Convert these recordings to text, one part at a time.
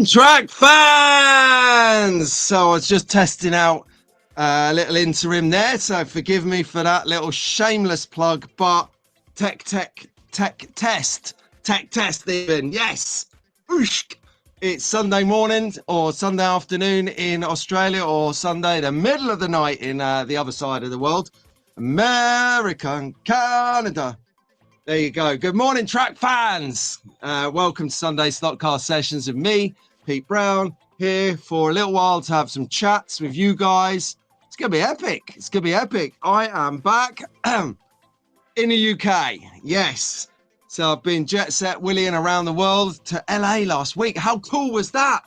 Track fans! So I was just testing out a little interim there, so forgive me for that little shameless plug, but tech test even, yes! Oosh. It's Sunday morning or Sunday afternoon in Australia, or Sunday, the middle of the night in the other side of the world, America and Canada. There you go. Good morning, track fans. Welcome to Sunday Slotcast Sessions with me, Pete Brown, here for a little while to have some chats with you guys. It's going to be epic. It's going to be epic. I am back in the UK. Yes. So I've been jet set willying around the world to LA last week. How cool was that?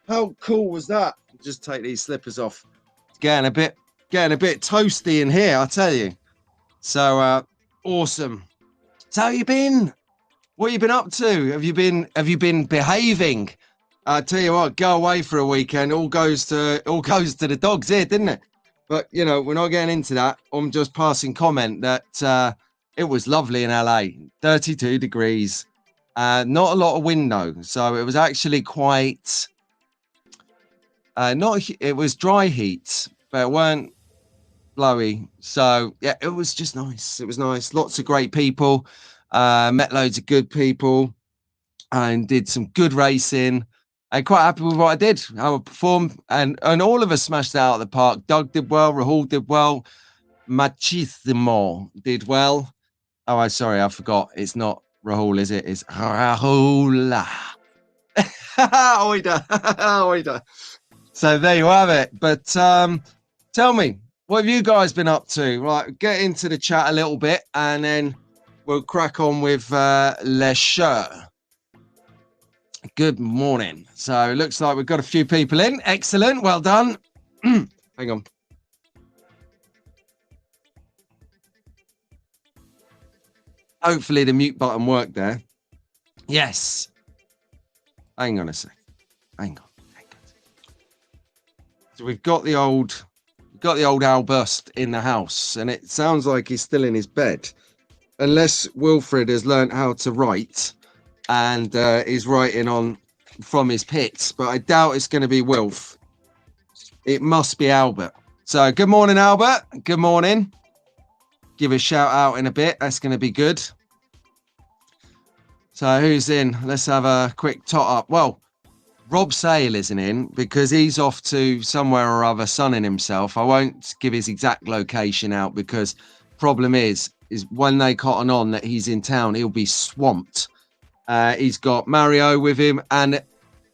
How cool was that? Just take these slippers off. It's getting a bit toasty in here, I tell you. So awesome. So how you been? What have you been up to? Have you been behaving? I tell you what, go away for a weekend. All goes to the dogs here, didn't it? But you know, we're not getting into that. I'm just passing comment that it was lovely in LA, 32 degrees, not a lot of wind though, so it was actually quite it was dry heat, but it weren't blowy. So yeah, it was just nice. It was nice. Lots of great people. Met loads of good people and did some good racing. I'm quite happy with what I did, how I performed, and all of us smashed it out of the park. Doug did well, Rahul did well, Machismo did well. Oh, I'm sorry, I forgot. It's not Rahul, is it? It's Rahul. Oida. Oida. So there you have it. But tell me, what have you guys been up to? Right, get into the chat a little bit and then we'll crack on with Le Show. Good morning. So it looks like we've got a few people in. Excellent. Well done. Hang on. Hopefully the mute button worked there. Yes. Hang on a sec. Hang on. So we've got the old Albust in the house, and it sounds like he's still in his bed, unless Wilfred has learned how to write and is writing on from his pits. But I doubt it's going to be Wilf. It must be Albert. So good morning, Albert. Good morning. Give a shout out in a bit. That's going to be good. So who's in? Let's have a quick tot up. Well, Rob Sale isn't in because he's off to somewhere or other sunning himself. I won't give his exact location out because problem is when they cotton on that he's in town, he'll be swamped. He's got Mario with him and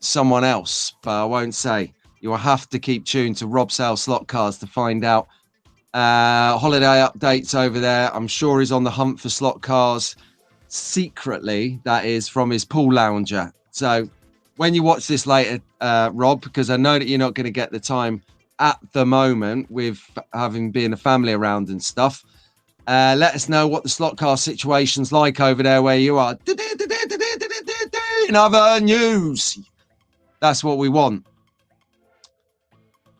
someone else, but I won't say. You'll have to keep tuned to Rob Sale Slot Cars to find out holiday updates over there. I'm sure he's on the hunt for slot cars secretly, that is, from his pool lounger. So when you watch this later, Rob, because I know that you're not going to get the time at the moment with having been a family around and stuff, let us know what the slot car situation's like over there where you are. In other news, that's what we want.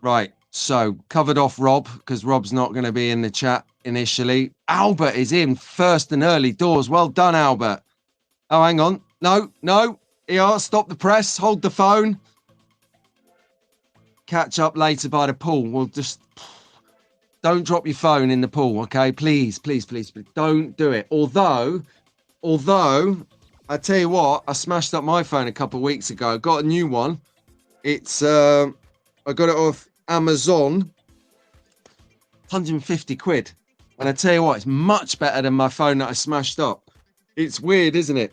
Right, so covered off Rob because Rob's not going to be in the chat initially. Albert is in first and early doors. Well done, Albert. Oh, hang on. No. Here, stop the press. Hold the phone. Catch up later by the pool. We'll just don't drop your phone in the pool, okay? Please. Don't do it. Although, I tell you what, I smashed up my phone a couple of weeks ago. I got a new one. It's I got it off Amazon, 150 quid. And I tell you what, it's much better than my phone that I smashed up. It's weird, isn't it?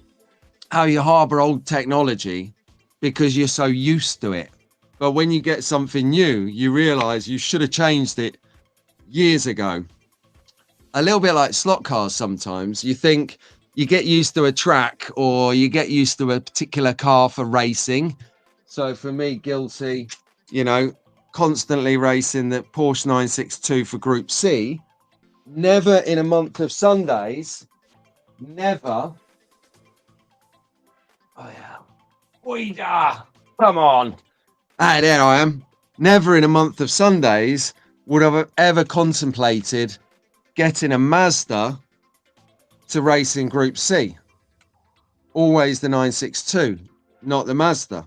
How you harbor old technology because you're so used to it. But when you get something new, you realize you should have changed it years ago. A little bit like slot cars sometimes. You think you get used to a track or you get used to a particular car for racing. So for me, guilty, constantly racing the Porsche 962 for Group C. Never in a month of Sundays. Never. Oh, yeah. Oida! Come on. Ah, there I am. Never in a month of Sundays would have ever contemplated getting a Mazda to race in Group C. Always the 962, not the Mazda.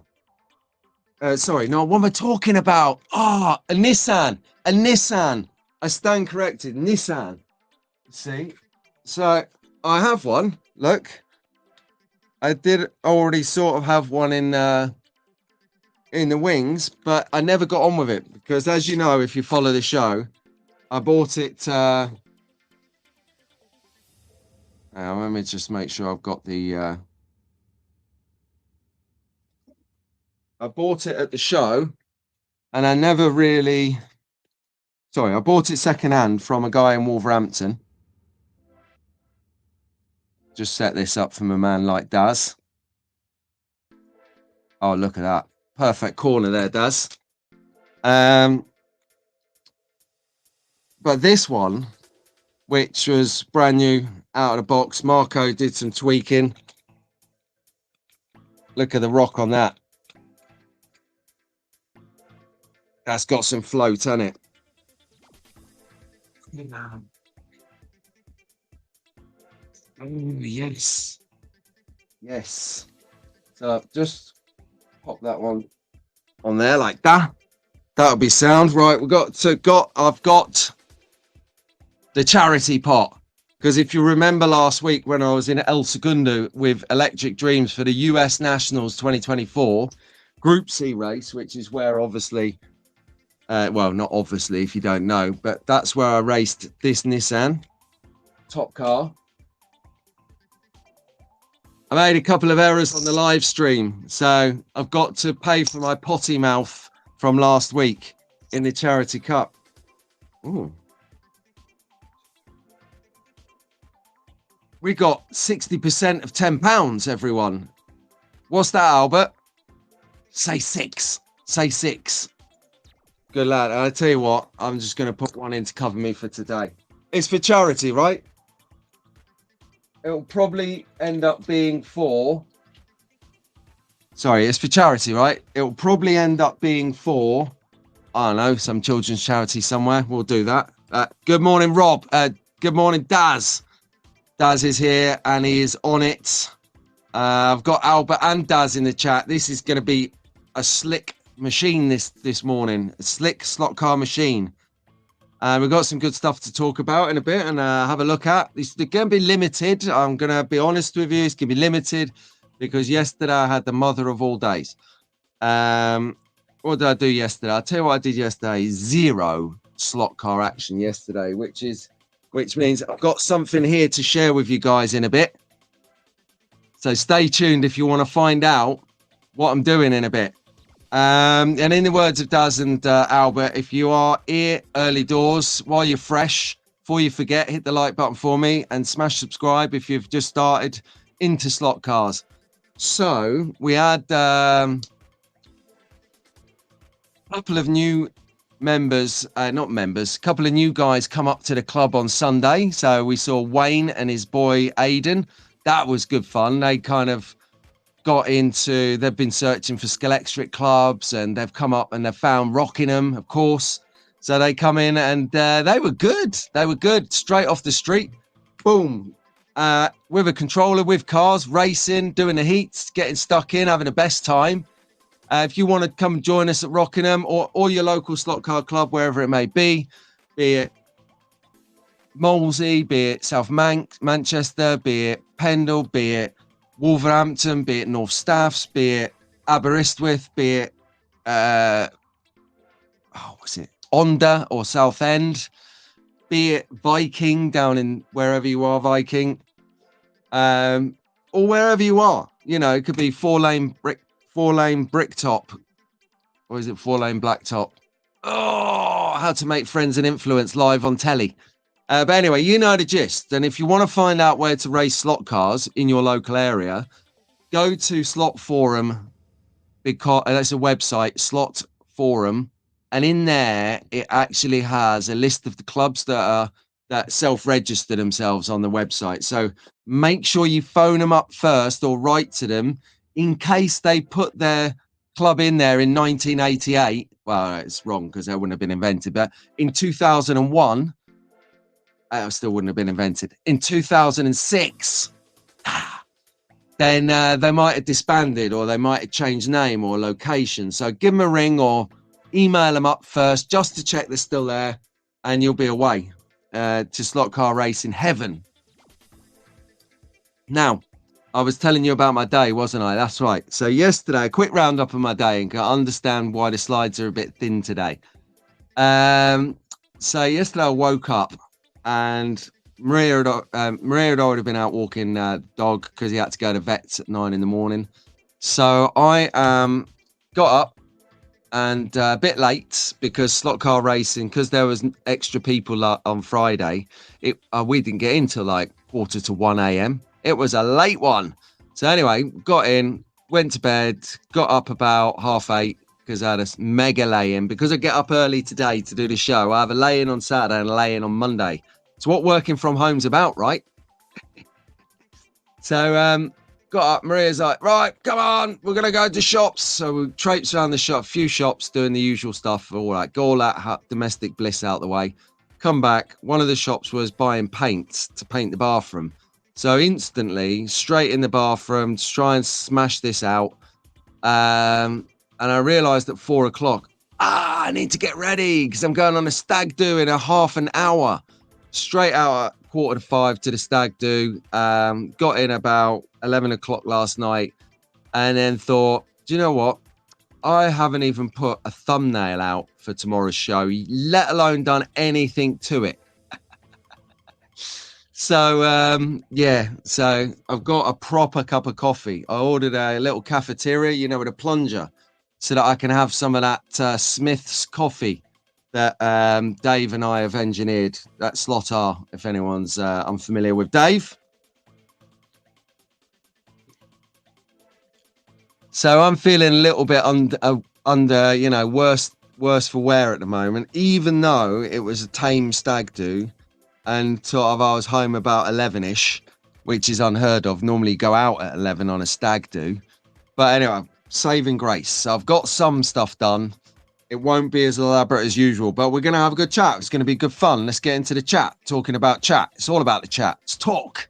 Sorry, no, what am I talking about? Ah, a Nissan. A Nissan. I stand corrected. Nissan. See? So I have one. Look. I did already sort of have one in the wings, but I never got on with it because, as you know, if you follow the show, I bought it. Let me just make sure I've got the. I bought it at the show, and I never really. Sorry, I bought it secondhand from a guy in Wolverhampton. Just set this up from a man like Daz. Oh, look at that. Perfect corner there, Daz. But this one, which was brand new out of the box, Marco did some tweaking. Look at the rock on that. That's got some float, hasn't it? Oh, yes. Yes. So just pop that one on there like that. That'll be sound. Right, I've got the charity pot. Because if you remember last week when I was in El Segundo with Electric Dreams for the US Nationals 2024 Group C race, which is where obviously, well, not obviously if you don't know, but that's where I raced this Nissan top car. I made a couple of errors on the live stream, so I've got to pay for my potty mouth from last week in the Charity Cup. Ooh. We got 60% of £10, everyone. What's that, Albert? Say 6. Say 6. Good lad. I tell you what, I'm just going to put one in to cover me for today. It's for charity, right? It'll probably end up being for... Sorry, it's for charity, right? It'll probably end up being for, I don't know, some children's charity somewhere. We'll do that. Good morning, Rob. Good morning, Daz. Daz is here and he is on it. I've got Albert and Daz in the chat. This is going to be a slick machine this morning. A slick slot car machine. We've got some good stuff to talk about in a bit and have a look at. They're going to be limited. I'm going to be honest with you. It's going to be limited because yesterday I had the mother of all days. What did I do yesterday? I'll tell you what I did yesterday. 0 slot car action yesterday, which means I've got something here to share with you guys in a bit. So stay tuned if you want to find out what I'm doing in a bit. And in the words of Daz and Albert, if you are here early doors while you're fresh, before you forget, hit the like button for me and smash subscribe if you've just started into slot cars. So we had a couple of new members, a couple of new guys come up to the club on Sunday. So we saw Wayne and his boy Aiden. That was good fun. They kind of they've been searching for Scalextric clubs and they've come up and they've found Rockingham, of course. So they come in and they were good. They were good straight off the street. Boom. With a controller, with cars, racing, doing the heats, getting stuck in, having the best time. If you want to come join us at Rockingham or your local slot car club, wherever it may be it Molesey, be it South Manchester, be it Pendle, be it Wolverhampton, be it North Staffs, be it Aberystwyth, be it Onda or Southend, be it Viking down in wherever you are, Viking, or wherever you are. You know, it could be four-lane bricktop, or is it 4-lane blacktop? Oh, how to make friends and influence live on telly. But anyway, you know the gist. And if you want to find out where to race slot cars in your local area, go to Slot Forum, because that's a website, Slot Forum. And in there, it actually has a list of the clubs that self-register themselves on the website. So make sure you phone them up first or write to them in case they put their club in there in 1988. Well, it's wrong because that wouldn't have been invented. But in 2001... it still wouldn't have been invented. In 2006, then they might have disbanded, or they might have changed name or location. So give them a ring or email them up first just to check they're still there, and you'll be away to slot car racing heaven. Now, I was telling you about my day, wasn't I? That's right. So yesterday, a quick roundup of my day, and can understand why the slides are a bit thin today. So yesterday I woke up and Maria had already been out walking dog because he had to go to vets at 9 in the morning. So I got up and a bit late because slot car racing, because there was extra people on Friday, we didn't get in till like 1:45 a.m. It was a late one. So anyway, got in, went to bed, got up about 8:30 because I had a mega lay-in. Because I get up early today to do the show, I have a lay-in on Saturday and a lay-in on Monday. It's what working from home's about, right? So got up, Maria's like, right, come on, we're going to go to shops. So we traipse around the shop, a few shops, doing the usual stuff. All right, go all that domestic bliss out the way. Come back, one of the shops was buying paint to paint the bathroom. So instantly, straight in the bathroom to try and smash this out. And I realised at 4 o'clock, I need to get ready because I'm going on a stag do in a half an hour. Straight out at 4:45 to the stag do. Got in about 11 o'clock last night and then thought, do you know what? I haven't even put a thumbnail out for tomorrow's show, let alone done anything to it. So, yeah, so I've got a proper cup of coffee. I ordered a little cafeteria, you know, with a plunger, so that I can have some of that Smith's coffee that Dave and I have engineered. That Slot R, if anyone's unfamiliar with Dave. So I'm feeling a little bit under, you know, worse for wear at the moment, even though it was a tame stag do. And sort of I was home about 11ish, which is unheard of. Normally go out at 11 on a stag do. But anyway, saving grace. So I've got some stuff done. It won't be as elaborate as usual, but we're going to have a good chat. It's going to be good fun. Let's get into the chat. Talking about chat. It's all about the chat. Let's talk.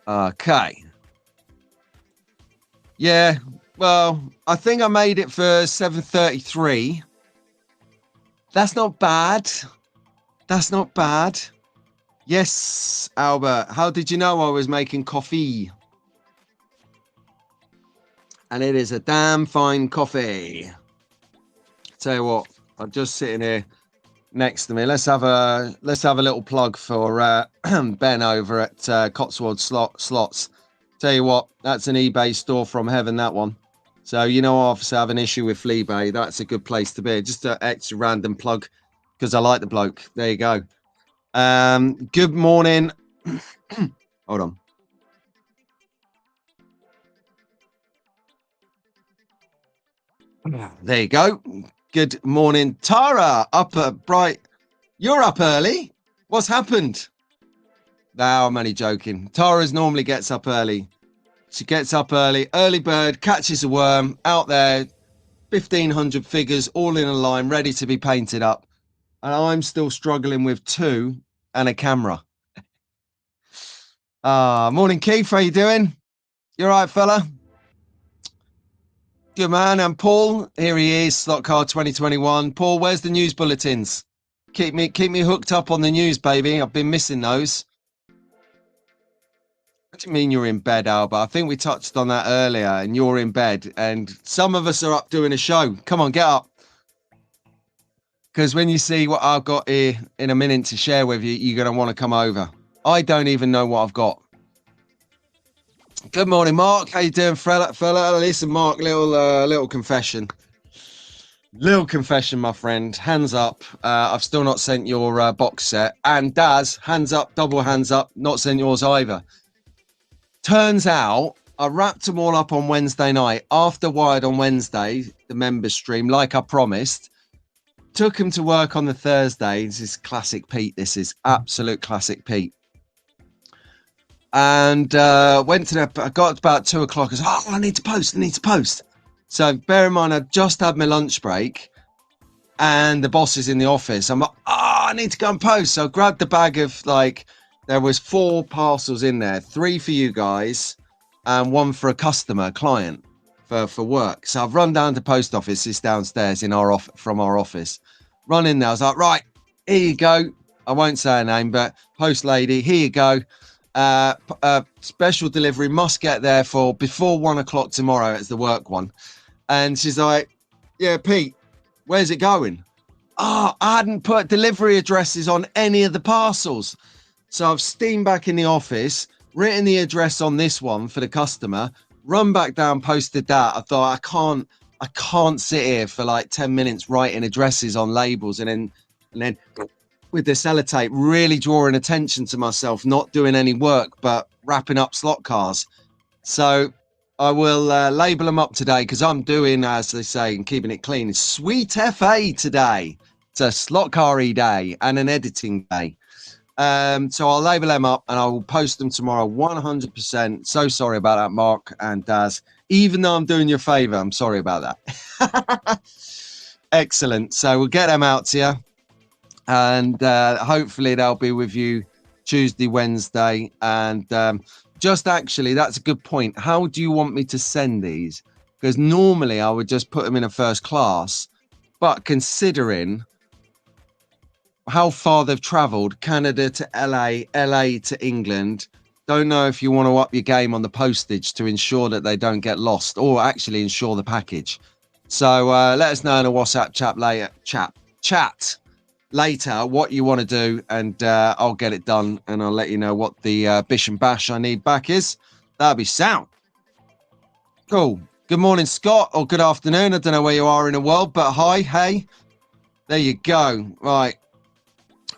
Okay. Yeah, well, I think I made it for 7:33. That's not bad. That's not bad. Yes, Albert. How did you know I was making coffee? And it is a damn fine coffee. Tell you what, I'm just sitting here next to me. Let's have a little plug for Ben over at Cotswold Slots. Tell you what, that's an eBay store from heaven, that one. So, you know, obviously I have an issue with Fleabay. That's a good place to be. Just an extra random plug, because I like the bloke. There you go. Good morning. Hold on. There you go. Good morning, Tara. Bright. You're up early. What's happened? No, I'm only joking. Tara's normally gets up early. She gets up early. Early bird catches a worm out there. 1,500 figures all in a line, ready to be painted up. And I'm still struggling with 2 and a camera. Morning, Keith. How you doing? You all right, fella? Good man. And Paul, here he is, Slot Car 2021. Paul, where's the news bulletins? Keep me hooked up on the news, baby. I've been missing those. What do you mean you're in bed, Albert? I think we touched on that earlier, and you're in bed. And some of us are up doing a show. Come on, get up. Because when you see what I've got here in a minute to share with you, you're going to want to come over. I don't even know what I've got. Good morning, Mark. How you doing, fella? Listen, Mark, little confession. Little confession, my friend. Hands up. I've still not sent your box set. And Daz, hands up, double hands up. Not sent yours either. Turns out I wrapped them all up on Wednesday night. After Wired on Wednesday, the members stream, like I promised. Took him to work on the Thursday. This is classic Pete. This is absolute classic Pete. And went to the, I got about 2 o'clock. I was, I need to post. So bear in mind, I just had my lunch break and the boss is in the office. I'm like, I need to go and post. So I grabbed the bag of like there was 4 parcels in there, 3 for you guys and 1 for a customer, client for work. So I've run down to post office. It's downstairs in our from our office. Run in there. I was like, right, here you go. I won't say her name, but post lady, here you go. Special delivery, must get there for before 1 o'clock tomorrow. It's the work one. And she's like, yeah, Pete, where's it going? Oh, I hadn't put delivery addresses on any of the parcels. So I've steamed back in the office, written the address on this one for the customer, run back down, posted that. I thought, I can't sit here for like 10 minutes writing addresses on labels and then with the sellotape, really drawing attention to myself, not doing any work, but wrapping up slot cars. So I will label them up today because I'm doing, as they say, and keeping it clean, sweet FA today. It's a slot car-y day and an editing day. So I'll label them up and I will post them tomorrow 100%. So sorry about that, Mark and Daz. Even though I'm doing you a favour, I'm sorry about that. Excellent. So we'll get them out to you. And hopefully they'll be with you Tuesday, Wednesday. And just actually, that's a good point. How do you want me to send these? Because normally I would just put them in a first class. But considering how far they've travelled, Canada to LA, LA to England, don't know if you want to up your game on the postage to ensure that they don't get lost or actually insure the package. So let us know in a WhatsApp chat later what you want to do, and I'll get it done and I'll let you know what the bish and bash I need back is. That'll be sound. Cool. Good morning, Scott, or good afternoon. I don't know where you are in the world, but hi, hey. There you go. Right.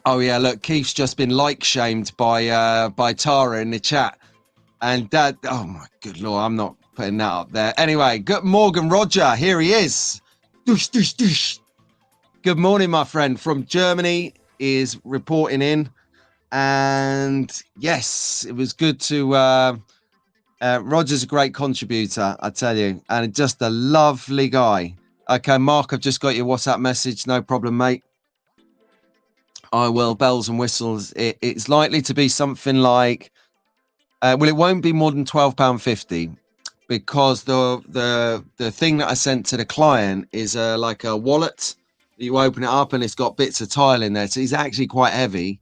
Oh yeah, look, Keith's just been shamed by Tara in the chat. And Dad, oh my good Lord, I'm not putting that up there. Anyway, good Morgan Roger, here he is. Doosh, doosh, doosh. Good morning, my friend from Germany is reporting in. And yes, it was good to Roger's a great contributor, I tell you, and just a lovely guy. Okay, Mark, I've just got your WhatsApp message. No problem, mate. I will, bells and whistles. It's likely to be something like, well, it won't be more than £12.50 because the thing that I sent to the client is like a wallet. You open it up and it's got bits of tile in there. So it's actually quite heavy.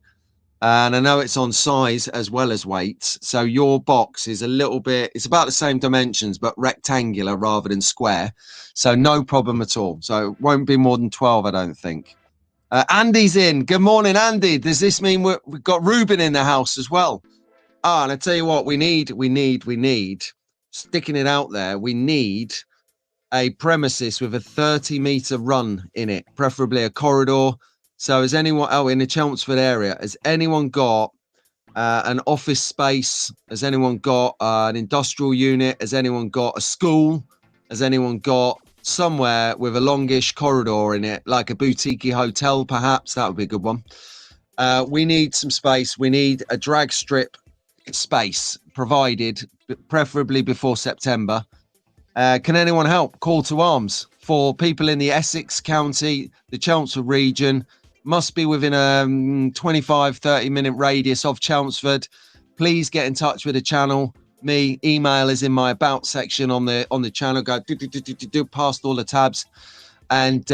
And I know it's on size as well as weight. So your box is a little bit, it's about the same dimensions, but rectangular rather than square. So no problem at all. So it won't be more than 12, I don't think. Andy's in. Good morning, Andy. Does this mean we've got Ruben in the house as well? Ah, and I tell you what, we need, sticking it out there, we need a premises with a 30-metre run in it, preferably a corridor. So has anyone, in the Chelmsford area, has anyone got an office space? Has anyone got an industrial unit? Has anyone got a school? Has anyone got somewhere with a longish corridor in it, like a boutique hotel, perhaps? That would be a good one. We need some space. We need a drag strip space provided, preferably before September. Can anyone help? Call to arms for people in the Essex County, the Chelmsford region. Must be within a 25-30 minute radius of Chelmsford. Please get in touch with the channel. Me, email is in my about section on the channel. Go do past all the tabs and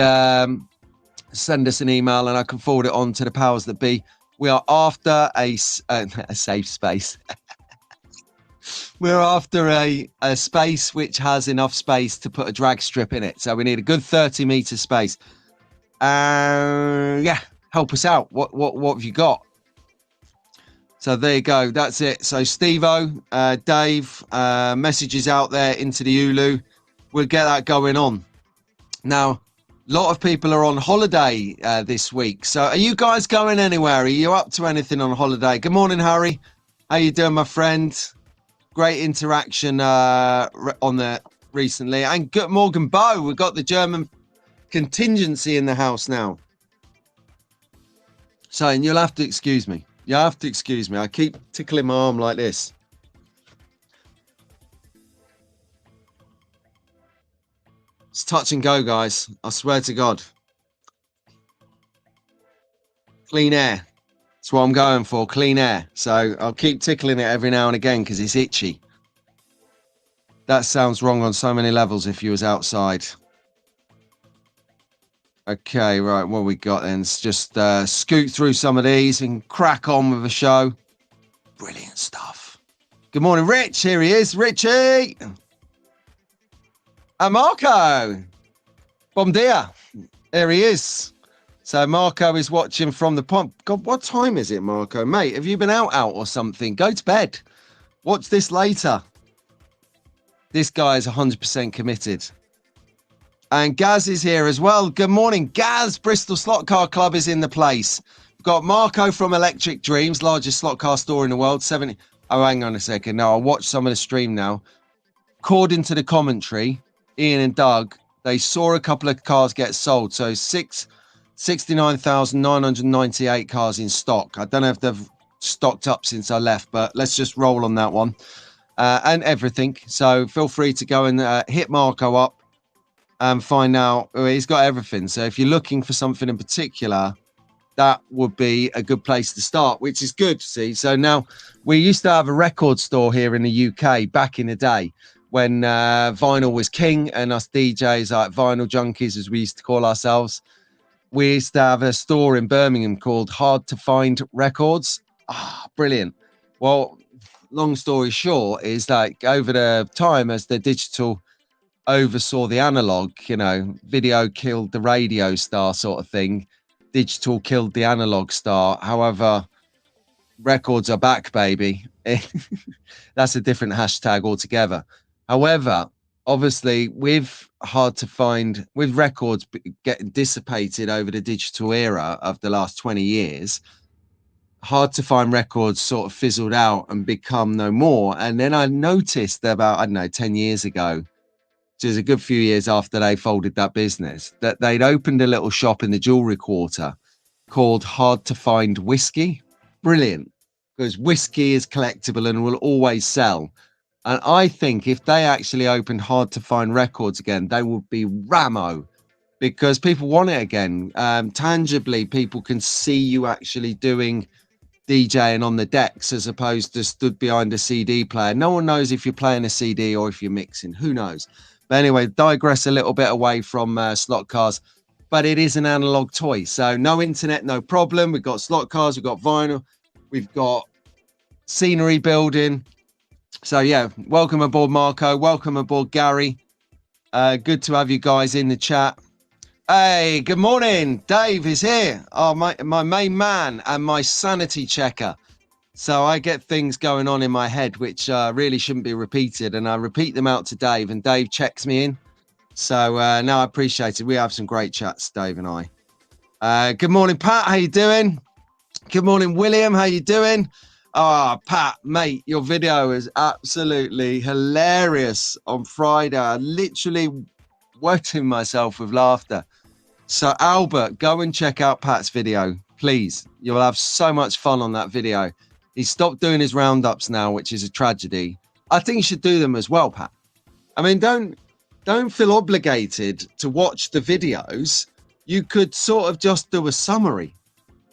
send us an email and I can forward it on to the powers that be. We are after a safe space. We're after a space which has enough space to put a drag strip in it. So we need a good 30-metre space. Yeah, help us out. What have you got? So there you go. That's it. So Steve-O, Dave, messages out there into the Ulu. We'll get that going on. Now, a lot of people are on holiday this week. So are you guys going anywhere? Are you up to anything on holiday? Good morning, Harry. How you doing, my friend? Great interaction on there recently. And good Morgan Bow. We've got the German contingency in the house now. So, and you'll have to excuse me. You have to excuse me. I keep tickling my arm like this. It's touch and go, guys. I swear to God. Clean air. That's what I'm going for, clean air. So I'll keep tickling it every now and again because it's itchy. That sounds wrong on so many levels if you was outside. Okay, right, what we got then? Let's just scoot through some of these and crack on with the show. Brilliant stuff. Good morning, Rich. Here he is, Richie. And Marco. Bom dia. There he is. So Marco is watching from the pump. God, what time is it, Marco? Mate, have you been out or something? Go to bed. Watch this later. This guy is 100% committed. And Gaz is here as well. Good morning, Gaz. Bristol Slot Car Club is in the place. We've got Marco from Electric Dreams, largest slot car store in the world. 70. Oh, hang on a second. No, I'll watch some of the stream now. According to the commentary, Ian and Doug, they saw a couple of cars get sold. So 69,998 cars in stock. I don't know if they've stocked up since I left, but let's just roll on that one. And everything. So feel free to go and hit Marco up and find out. He's got everything. So if you're looking for something in particular, that would be a good place to start, which is good. See, so now we used to have a record store here in the UK back in the day when vinyl was king, and us DJs, like vinyl junkies, as we used to call ourselves, we used to have a store in Birmingham called Hard to Find Records. Brilliant. Well, long story short is like over the time as the digital oversaw the analog, you know, video killed the radio star sort of thing. Digital killed the analog star. However, records are back, baby. That's a different hashtag altogether. However, obviously, with records getting dissipated over the digital era of the last 20 years, hard to find records sort of fizzled out and become no more. And then I noticed about, I don't know, 10 years ago, which is a good few years after they folded that business, that they'd opened a little shop in the jewelry quarter called Hard to Find Whiskey. Brilliant, because whiskey is collectible and will always sell. And I think if they actually opened Hard to Find Records again, they would be Ramo, because people want it again. Tangibly, people can see you actually doing DJing on the decks as opposed to stood behind a CD player. No one knows if you're playing a CD or if you're mixing. Who knows? But anyway, digress a little bit away from slot cars. But it is an analog toy. So no internet, no problem. We've got slot cars, we've got vinyl, we've got scenery building. So yeah, welcome aboard, Marco. Welcome aboard, Gary. Good to have you guys in the chat. Hey, good morning. Dave is here. Oh, my main man and my sanity checker. So I get things going on in my head which really shouldn't be repeated, and I repeat them out to Dave, and Dave checks me in. So no, I appreciate it. We have some great chats, Dave and I. Good morning, Pat. How you doing? Good morning, William. How you doing? Pat, mate, your video is absolutely hilarious on Friday. I literally wetting myself with laughter. So Albert, go and check out Pat's video, please. You'll have so much fun on that video. He's stopped doing his roundups now, which is a tragedy. I think you should do them as well, Pat. I mean, don't feel obligated to watch the videos. You could sort of just do a summary.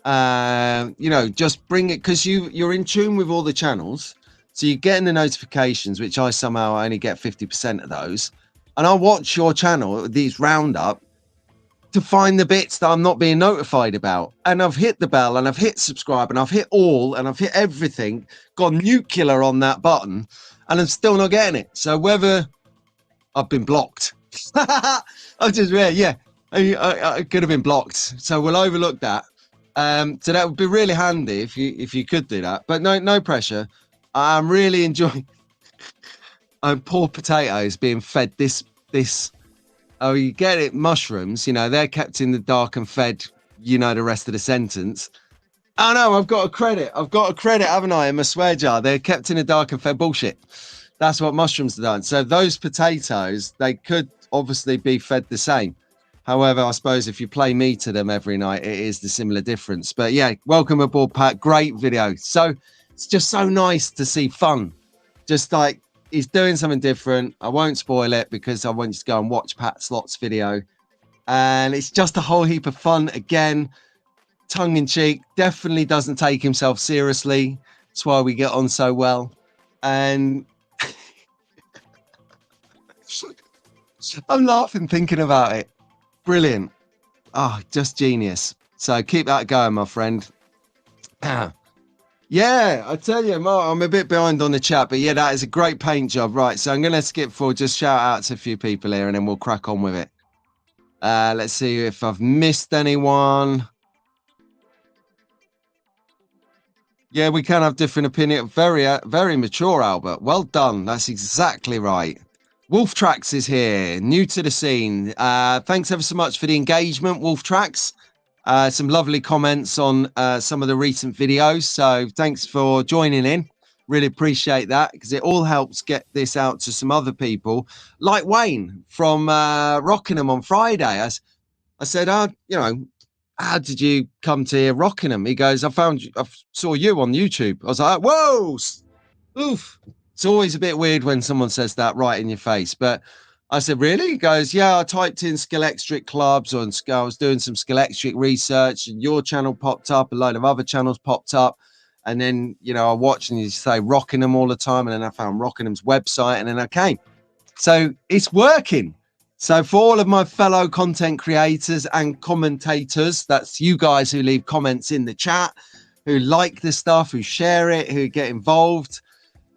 Just bring it, because you're in tune with all the channels, so you're getting the notifications, which I somehow only get 50% of those, and I'll watch your channel, these roundup, to find the bits that I'm not being notified about. And I've hit the bell, and I've hit subscribe, and I've hit all, and I've hit everything, gone nuclear on that button, and I'm still not getting it. So whether I've been blocked, I could have been blocked, so we'll overlook that. So that would be really handy if you could do that, but no pressure. I'm really enjoying poor potatoes being fed this oh, you get it, mushrooms, they're kept in the dark and fed, the rest of the sentence. Oh no, I've got a credit, haven't I, in my swear jar? They're kept in the dark and fed bullshit. That's what mushrooms are done. So those potatoes, they could obviously be fed the same. However, I suppose if you play me to them every night, it is the similar difference. But yeah, welcome aboard, Pat. Great video. So it's just so nice to see fun. Just like he's doing something different. I won't spoil it because I want you to go and watch Pat Slot's video. And it's just a whole heap of fun. Again, tongue-in-cheek, definitely doesn't take himself seriously. That's why we get on so well. And I'm laughing thinking about it. Brilliant. Oh, just genius. So keep that going, my friend. Yeah, I tell you, Mark, I'm a bit behind on the chat, but yeah, that is a great paint job. Right, so I'm going to skip forward, just shout out to a few people here, and then we'll crack on with it. Let's see if I've missed anyone. Yeah, we can have different opinion. Very, very mature, Albert. Well done. That's exactly right. Wolf Tracks is here, new to the scene. Thanks ever so much for the engagement, Wolf Tracks. Some lovely comments on some of the recent videos. So thanks for joining in. Really appreciate that, because it all helps get this out to some other people, like Wayne from Rockingham on Friday. I said, you know, how did you come to Rockingham? He goes, I saw you on YouTube. I was like, whoa, oof. It's always a bit weird when someone says that right in your face. But I said, really? He goes, yeah, I typed in Scalextric clubs, or I was doing some Scalextric research, and your channel popped up, a load of other channels popped up. And then, you know, I watched and you say Rockingham all the time. And then I found Rockingham's website, and then I came. So it's working. So for all of my fellow content creators and commentators, that's you guys who leave comments in the chat, who like this stuff, who share it, who get involved.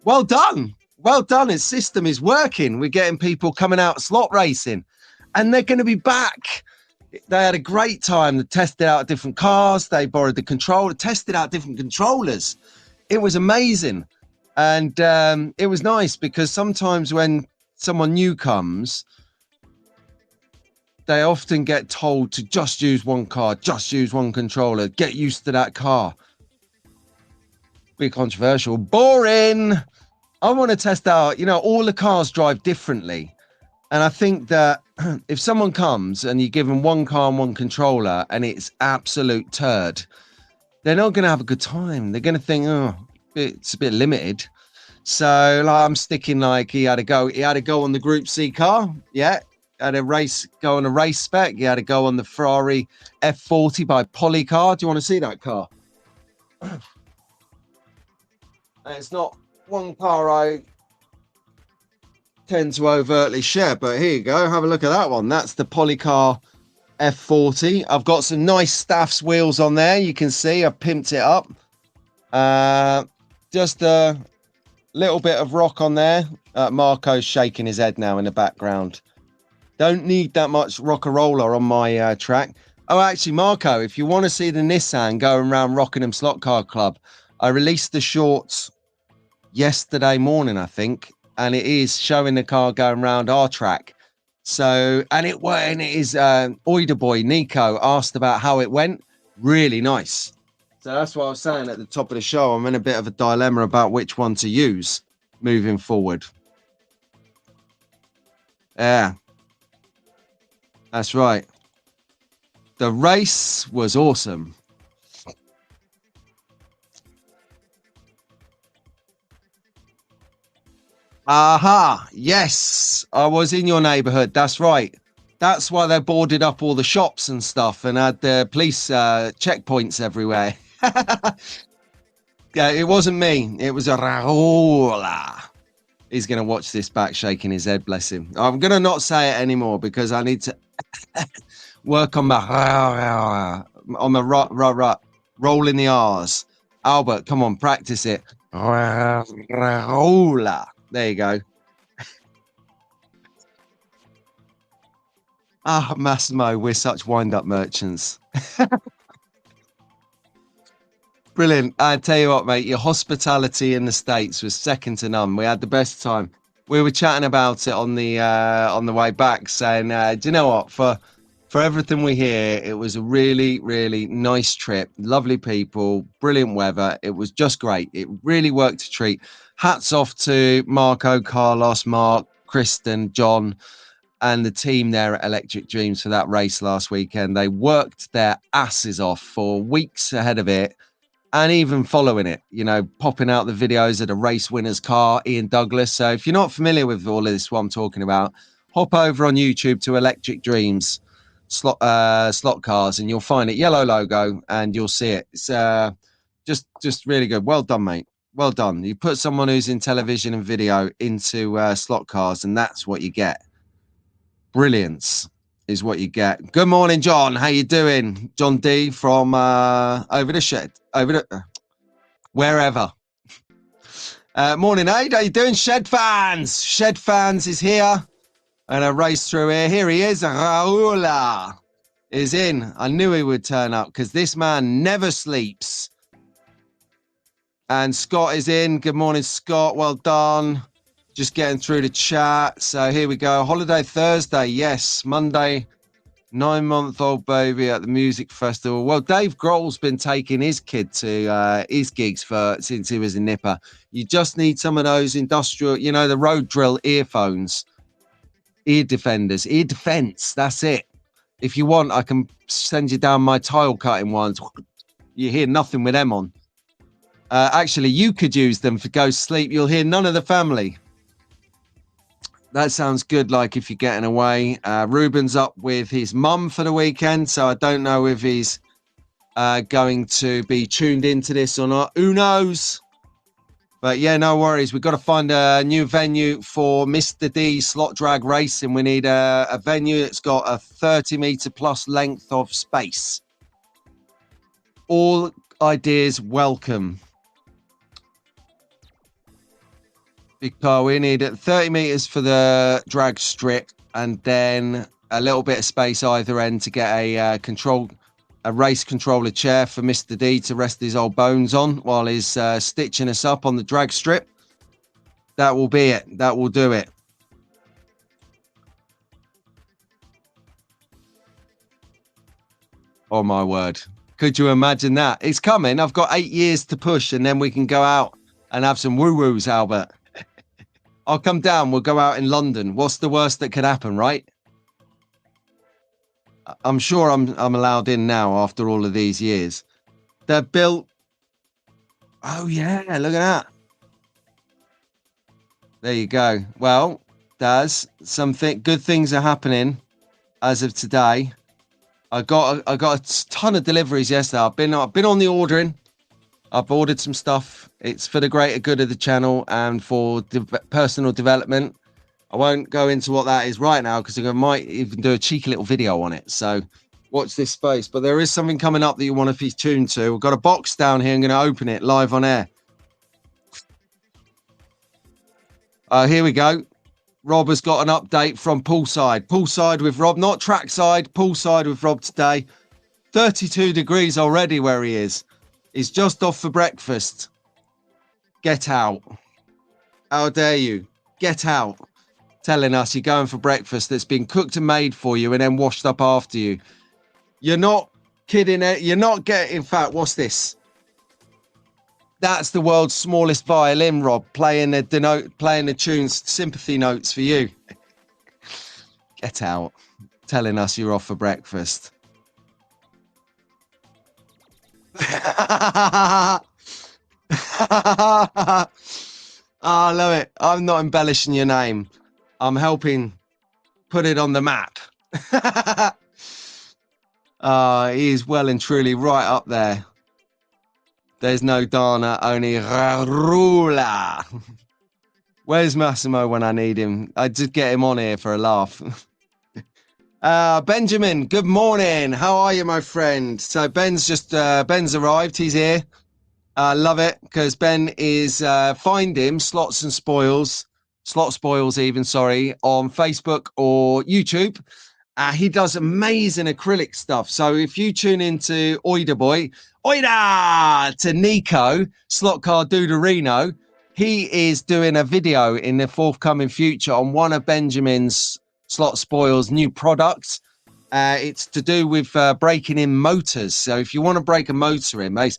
Well done. Well done. Its system is working. We're getting people coming out slot racing, and they're going to be back. They had a great time. They tested out different cars. They borrowed the controller, tested out different controllers. It was amazing. And it was nice, because sometimes when someone new comes, they often get told to just use one car, just use one controller, get used to that car. Be controversial. Boring. I want to test out, you know, all the cars drive differently. And I think that if someone comes and you give them one car and one controller and it's absolute turd, they're not going to have a good time. They're going to think, oh, it's a bit limited. So like, I'm sticking, like, he had to go on the Group C car. Yeah. Had a go on a race spec. He had to go on the Ferrari F40 by Polycar. Do you want to see that car? It's not one car I tend to overtly share, but here you go. Have a look at that one. That's the Polycar F40. I've got some nice Staff's wheels on there. You can see I've pimped it up. Just a little bit of rock on there. Marco's shaking his head now in the background. Don't need that much rock-a-roller on my track. Oh, actually, Marco, if you want to see the Nissan going around Rockingham Slot Car Club, I released the shorts yesterday morning, I think, and it is showing the car going around our track. So, and it is Oida Boy Nico asked about how it went. Really nice. So that's what I was saying at the top of the show. I'm in a bit of a dilemma about which one to use moving forward. Yeah, that's right. The race was awesome. Aha, yes, I was in your neighborhood. That's right. That's why they boarded up all the shops and stuff and had the police checkpoints everywhere. Yeah, it wasn't me. It was a Raola. He's going to watch this back shaking his head, bless him. I'm going to not say it anymore because I need to work on my rolling the R's. Albert, come on, practice it. Raola. There you go. Massimo, we're such wind-up merchants. Brilliant. I tell you what, mate, your hospitality in the States was second to none. We had the best time. We were chatting about it on the way back, saying, do you know what? For everything we hear, it was a really, really nice trip. Lovely people, brilliant weather. It was just great. It really worked a treat. Hats off to Marco, Carlos, Mark, Kristen, John, and the team there at Electric Dreams for that race last weekend. They worked their asses off for weeks ahead of it. And even following it, you know, popping out the videos of the race winner's car, Ian Douglas. So if you're not familiar with all of this, what I'm talking about, hop over on YouTube to Electric Dreams. slot cars, and you'll find it, yellow logo, and you'll see it. It's just really good. Well done, mate. Well done. You put someone who's in television and video into slot cars, and that's what you get. Brilliance is what you get. Good morning, John. How you doing? John D from over the shed, wherever. Morning, Aid. How you doing, Shed Fans? Shed Fans is here. And a race through here. Here he is. Raula is in. I knew he would turn up because this man never sleeps. And Scott is in. Good morning, Scott. Well done. Just getting through the chat. So here we go. Holiday Thursday. Yes. Monday. 9-month-old baby at the music festival. Well, Dave Grohl's been taking his kid to his gigs since he was a nipper. You just need some of those industrial, you know, the road drill earphones. Ear defenders. Ear defense. That's it. If you want, I can send you down my tile cutting ones. You hear nothing with them on. Actually, you could use them for go sleep. You'll hear none of the family. That sounds good, like if you're getting away. Ruben's up with his mum for the weekend, so I don't know if he's going to be tuned into this or not. Who knows? But yeah, no worries. We've got to find a new venue for Mr. D slot drag racing. We need a venue that's got a 30-meter plus length of space. All ideas welcome. Because we need 30 meters for the drag strip and then a little bit of space either end to get a race controller chair for Mr. D to rest his old bones on while he's stitching us up on the drag strip. That will be it. That will do it. Oh my word. Could you imagine that? It's coming. I've got 8 years to push and then we can go out and have some woo-woos, Albert. I'll come down. We'll go out in London. What's the worst that could happen, right? I'm sure I'm allowed in now after all of these years. They're built. Oh, yeah. Look at that. There you go. Well, Daz, good things are happening as of today. I got a ton of deliveries yesterday. I've been on the ordering. I've ordered some stuff. It's for the greater good of the channel and for personal development. I won't go into what that is right now because I might even do a cheeky little video on it. So watch this space. But there is something coming up that you want to be tuned to. We've got a box down here. I'm going to open it live on air. Here we go. Rob has got an update from poolside. Poolside with Rob, not trackside. Poolside with Rob today. 32 degrees already where he is. He's just off for breakfast. Get out. How dare you? Get out. Telling us you're going for breakfast that's been cooked and made for you and then washed up after you. You're not kidding it. You're not getting... In fact, what's this? That's the world's smallest violin, Rob, playing the tunes, sympathy notes for you. Get out. Telling us you're off for breakfast. I love it. I'm not embellishing your name. I'm helping put it on the map. He is well and truly right up there. There's no Dana, only Rula. Where's Massimo when I need him? I just get him on here for a laugh. Benjamin, good morning. How are you, my friend? So Ben's arrived. He's here. I love it because Ben is find him slot spoils even, on Facebook or YouTube. He does amazing acrylic stuff. So if you tune into Oida Boy, Oida to Nico, Slot Car Duderino, he is doing a video in the forthcoming future on one of Benjamin's Slot Spoils new products. It's to do with breaking in motors. So if you want to break a motor in, mate,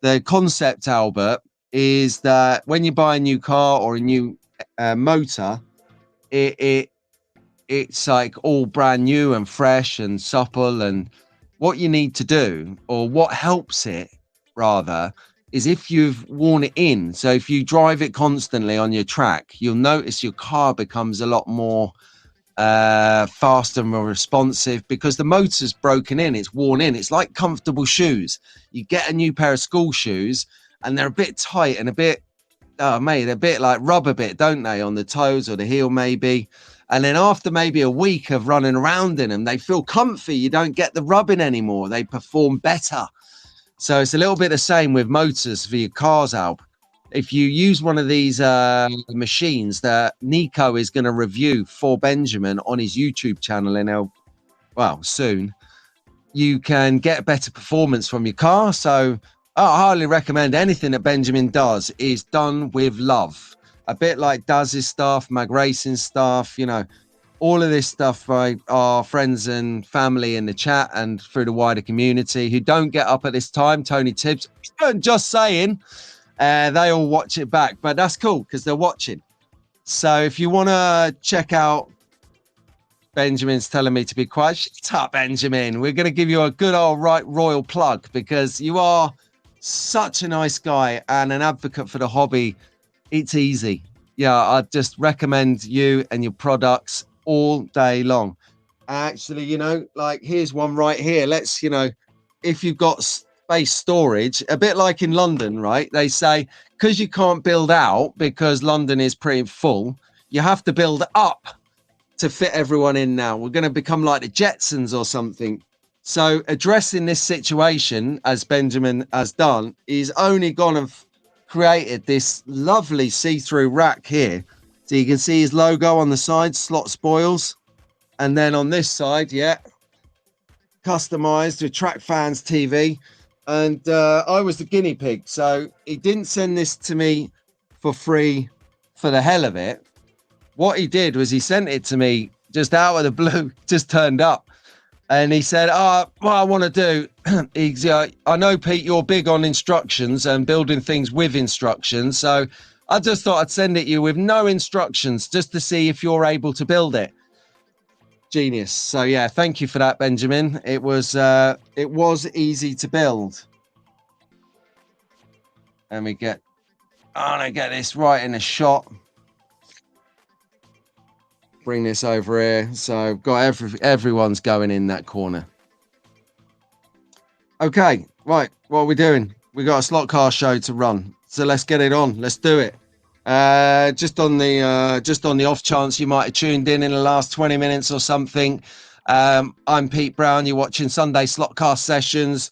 the concept, Albert, is that when you buy a new car or a new motor, it's like all brand new and fresh and supple. And what you need to do, or what helps it rather, is if you've worn it in. So if you drive it constantly on your track, you'll notice your car becomes a lot more faster, more responsive, because the motor's broken in, it's worn in. It's like comfortable shoes. You get a new pair of school shoes and they're a bit tight and a bit, oh mate, they're a bit like rubber bit, don't they, on the toes or the heel maybe. And then after maybe a week of running around in them, they feel comfy. You don't get the rubbing anymore. They perform better. So it's a little bit the same with motors for your cars, Alb. If you use one of these machines that Nico is going to review for Benjamin on his YouTube channel soon, you can get better performance from your car. So I highly recommend anything that Benjamin does is done with love. A bit like Daz's stuff, Mag Racing stuff, you know, all of this stuff by our friends and family in the chat and through the wider community who don't get up at this time. Tony Tibbs, just saying. They all watch it back, but that's cool because they're watching. So if you want to check out, Benjamin's telling me to be quiet. Shut up, Benjamin. We're going to give you a good old royal plug because you are such a nice guy and an advocate for the hobby. It's easy. Yeah, I just recommend you and your products all day long. Actually, you know, like here's one right here. Let's, you know, if you've got space storage, a bit like in London, right? They say because you can't build out because London is pretty full, you have to build up to fit everyone in now. We're going to become like the Jetsons or something. So addressing this situation, as Benjamin has done, is only going to created this lovely see-through rack here. So you can see his logo on the side, slot spoils. And then on this side, yeah, customized with Track Fans TV. And I was the guinea pig. So he didn't send this to me for free for the hell of it. What he did was he sent it to me just out of the blue, just turned up. And he said, what I want to do, I know, Pete, you're big on instructions and building things with instructions. So I just thought I'd send it you with no instructions just to see if you're able to build it. Genius. So, yeah, thank you for that, Benjamin. It was easy to build. And I get this right in a shot. Bring this over here. So got everyone's going in that corner. Okay, right. What are we doing? We got a slot car show to run, so let's get it on. Let's do it. Just on the off chance you might have tuned in the last 20 minutes or something. I'm Pete Brown. You're watching Sunday Slot Car Sessions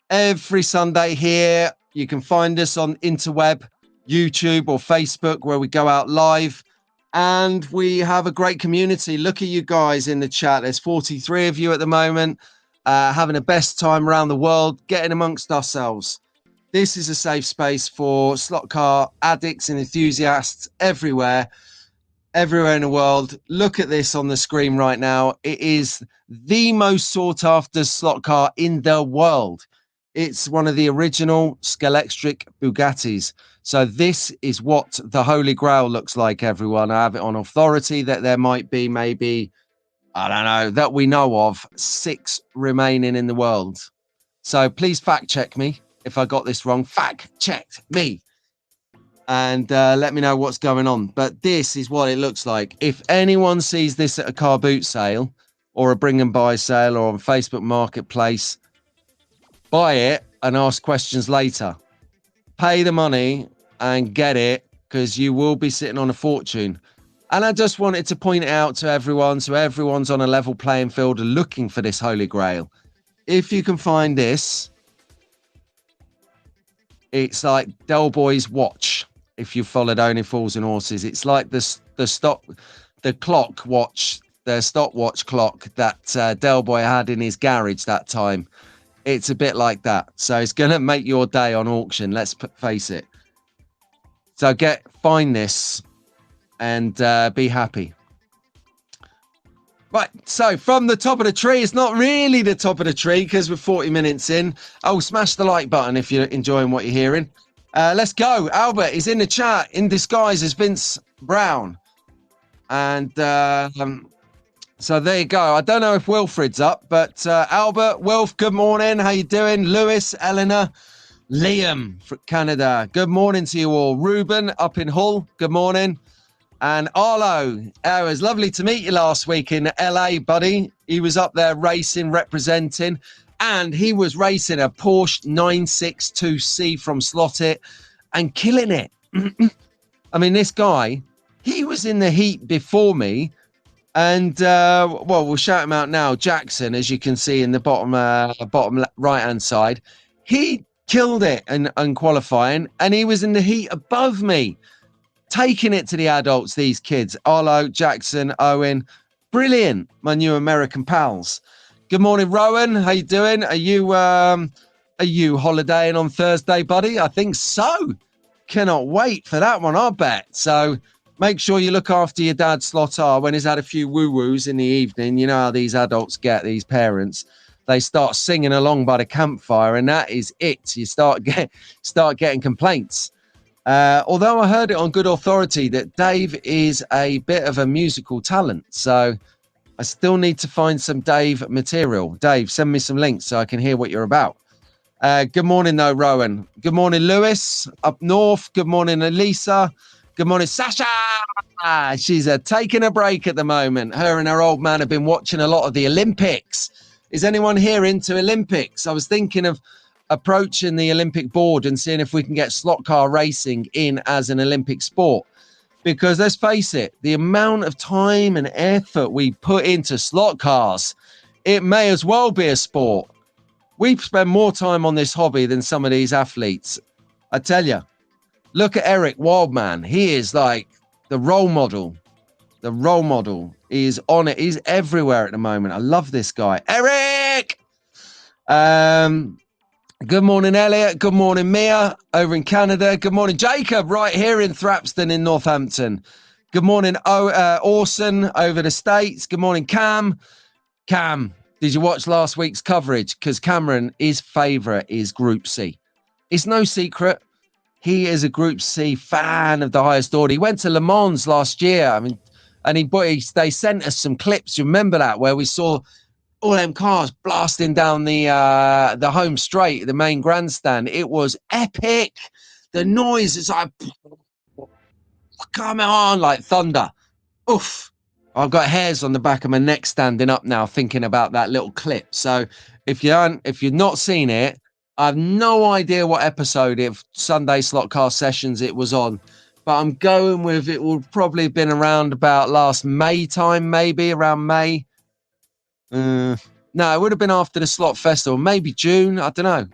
every Sunday here. You can find us on interweb, YouTube, or Facebook, where we go out live. And we have a great community. Look at you guys in the chat. There's 43 of you at the moment, having the best time around the world, getting amongst ourselves. This is a safe space for slot car addicts and enthusiasts everywhere in the world. Look at this on the screen right now. It is the most sought after slot car in the world. It's one of the original Scalextric Bugattis. So this is what the Holy Grail looks like, everyone. I have it on authority that there might be maybe, I don't know, that we know of, 6 remaining in the world. So please fact check me if I got this wrong. Fact check me. And let me know what's going on. But this is what it looks like. If anyone sees this at a car boot sale or a bring and buy sale or on Facebook Marketplace, buy it and ask questions later. Pay the money and get it, because you will be sitting on a fortune. And I just wanted to point it out to everyone, so everyone's on a level playing field and looking for this Holy Grail. If you can find this, it's like Del Boy's watch. If you followed Only Fools and Horses, it's like the stopwatch clock that Del Boy had in his garage that time. It's a bit like that. So it's going to make your day on auction. Let's face it. So find this and be happy. Right. So from the top of the tree, it's not really the top of the tree because we're 40 minutes in. Oh, smash the like button if you're enjoying what you're hearing. Let's go. Albert is in the chat in disguise as Vince Brown. And so there you go. I don't know if Wilfred's up, but Albert, Wilf, good morning. How you doing? Lewis, Eleanor, Liam from Canada. Good morning to you all. Ruben up in Hull. Good morning. And Arlo, it was lovely to meet you last week in LA, buddy. He was up there racing, representing, and he was racing a Porsche 962C from Slotted and killing it. I mean, this guy, he was in the heat before me. And, well, we'll shout him out now. Jackson, as you can see in the bottom right-hand side, he killed it in qualifying, and he was in the heat above me, taking it to the adults, these kids. Arlo, Jackson, Owen, brilliant, my new American pals. Good morning, Rowan. How you doing? Are you holidaying on Thursday, buddy? I think so. Cannot wait for that one, I bet. So make sure you look after your dad, Slotar, when he's had a few woo-woos in the evening. You know how these adults get, these parents. They start singing along by the campfire, and that is it. You start getting complaints. Although I heard it on good authority that Dave is a bit of a musical talent. So I still need to find some Dave material. Dave, send me some links so I can hear what you're about. Good morning, though, Rowan. Good morning, Lewis, up north. Good morning, Elisa. Good morning, Sasha. She's taking a break at the moment. Her and her old man have been watching a lot of the Olympics. Is anyone here into Olympics? I was thinking of approaching the Olympic board and seeing if we can get slot car racing in as an Olympic sport. Because let's face it, the amount of time and effort we put into slot cars, it may as well be a sport. We spend more time on this hobby than some of these athletes. I tell you, look at Eric Wildman. He is like the role model. The role model is on it. He's everywhere at the moment. I love this guy. Eric! Good morning, Elliot. Good morning, Mia, over in Canada. Good morning, Jacob, right here in Thrapston in Northampton. Good morning, Orson, over the States. Good morning, Cam. Cam, did you watch last week's coverage? Because Cameron, his favourite is Group C. It's no secret. He is a Group C fan of the highest order. He went to Le Mans last year. I mean, and they sent us some clips. You remember that, where we saw all them cars blasting down the home straight, the main grandstand. It was epic. The noise is like coming on like thunder. Oof. I've got hairs on the back of my neck standing up now thinking about that little clip. So if you've not seen it, I have no idea what episode of Sunday Slot Car Sessions it was on, but I'm going with it will probably have been around about last May time, maybe around May. No, it would have been after the Slot Festival, maybe June. I don't know.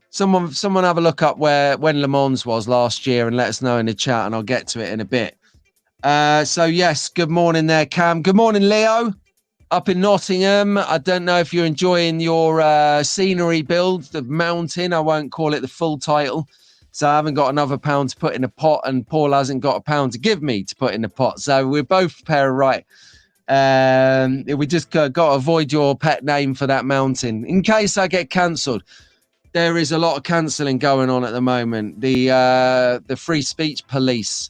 Someone have a look up when Le Mans was last year and let us know in the chat, and I'll get to it in a bit. So yes, good morning there, Cam. Good morning, Leo, up in Nottingham. I don't know if you're enjoying your scenery build, the mountain. I won't call it the full title. So I haven't got another pound to put in the pot, and Paul hasn't got a pound to give me to put in the pot. So we're both pair of right. We just got to avoid your pet name for that mountain in case I get cancelled. There is a lot of cancelling going on at the moment. The free speech police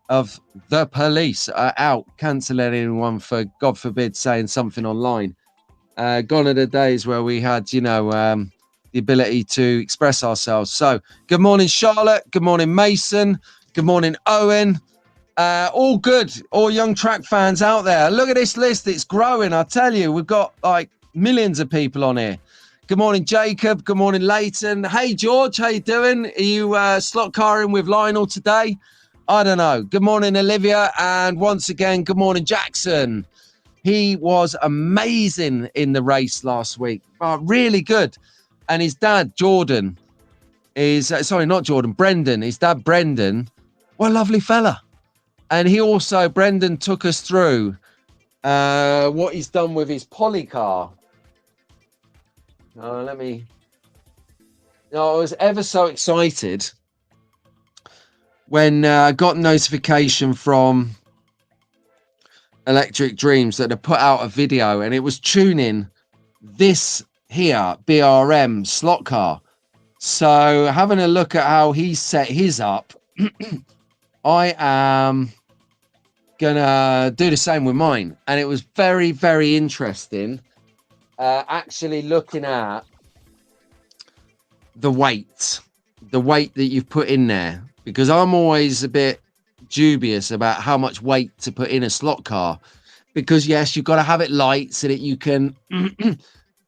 of the police are out cancelling anyone for, God forbid, saying something online. Gone are the days where we had, the ability to express ourselves. So good morning, Charlotte. Good morning, Mason. Good morning, Owen. All good. All young track fans out there. Look at this list. It's growing. I tell you, we've got like millions of people on here. Good morning, Jacob. Good morning, Leighton. Hey, George. How you doing? Are you slot carring with Lionel today? I don't know. Good morning, Olivia. And once again, good morning, Jackson. He was amazing in the race last week. Really good. And his dad, Jordan, Brendan. His dad, Brendan, what a lovely fella. And Brendan took us through what he's done with his poly car. I was ever so excited when I got notification from Electric Dreams that they put out a video, and it was tuning this here BRM slot car. So having a look at how he set his up, I am gonna do the same with mine. And it was very, very interesting actually looking at the weight that you've put in there, because I'm always a bit dubious about how much weight to put in a slot car, because yes, you've got to have it light so that you can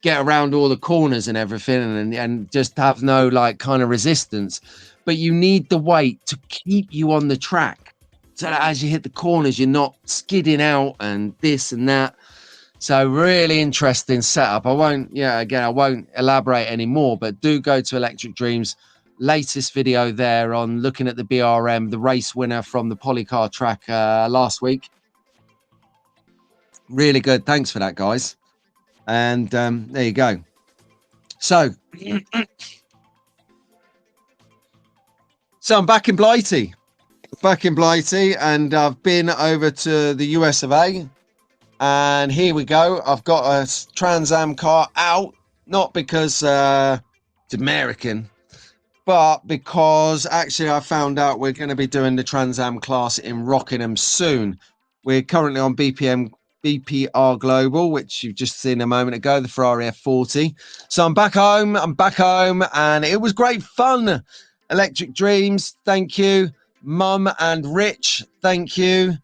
get around all the corners and everything, and just have no like kind of resistance. But you need the weight to keep you on the track, so that as you hit the corners, you're not skidding out and this and that. So really interesting setup. I won't elaborate anymore, but do go to Electric Dreams. Latest video there on looking at the BRM, the race winner from the Polycar track last week. Really good. Thanks for that, guys. And there you go. So, I'm back in Blighty. And I've been over to the US of A. And here we go. I've got a Trans Am car out, not because it's American, but because actually I found out we're going to be doing the Trans Am class in Rockingham soon. We're currently on BPR Global, which you've just seen a moment ago, the Ferrari F40. So I'm back home, and it was great fun. Electric Dreams, thank you. Mum and Rich, thank you.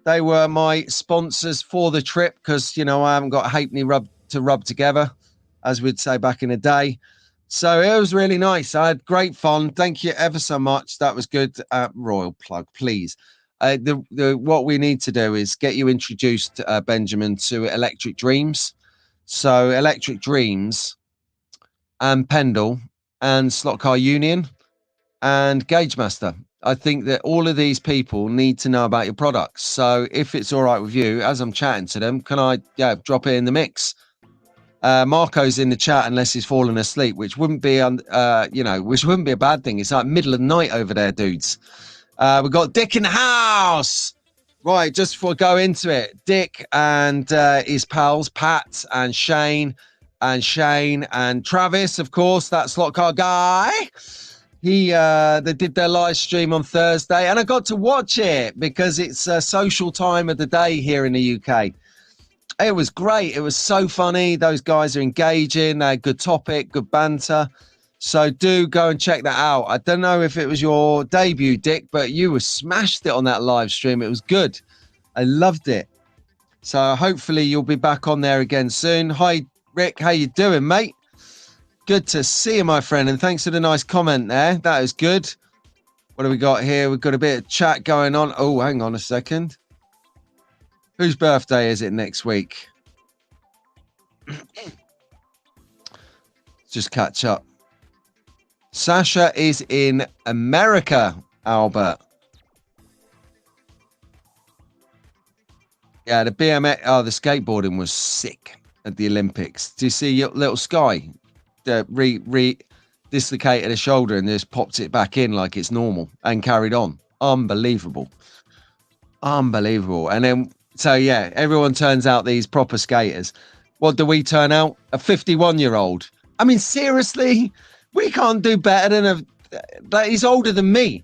They were my sponsors for the trip, because, you know, I haven't got a halfpenny to rub together, as we'd say back in the day. So it was really nice. I had great fun. Thank you ever so much. That was good. Royal plug, please. What we need to do is get you introduced, Benjamin, to Electric Dreams. So Electric Dreams and Pendle and Slot Car Union and Gauge Master. I think that all of these people need to know about your products. So if it's all right with you, as I'm chatting to them, can I drop it in the mix? Marco's in the chat unless he's fallen asleep, which wouldn't be which wouldn't be a bad thing. It's like middle of the night over there, dudes. We've got Dick in the house. Right, just before I go into it, Dick and his pals, Pat and Shane and Travis, of course, that slot car guy. They did their live stream on Thursday, and I got to watch it because it's a social time of the day here in the UK. It was great. It was so funny. Those guys are engaging. They had good topic, good banter. So do go and check that out. I don't know if it was your debut, Dick, but you smashed it on that live stream. It was good. I loved it. So hopefully you'll be back on there again soon. Hi, Rick. How you doing, mate? Good to see you, my friend, and thanks for the nice comment there. That is good. What do we got here? We've got a bit of chat going on. Oh, hang on a second. Whose birthday is it next week? Just catch up. Sasha is in America, Albert. Yeah, the BMX, the skateboarding was sick at the Olympics. Do you see your little Sky? Dislocated a shoulder and just popped it back in like it's normal and carried on. Unbelievable. And then, so yeah, everyone turns out these proper skaters. What do we turn out? A 51-year-old. I mean, seriously, we can't do better than he's older than me.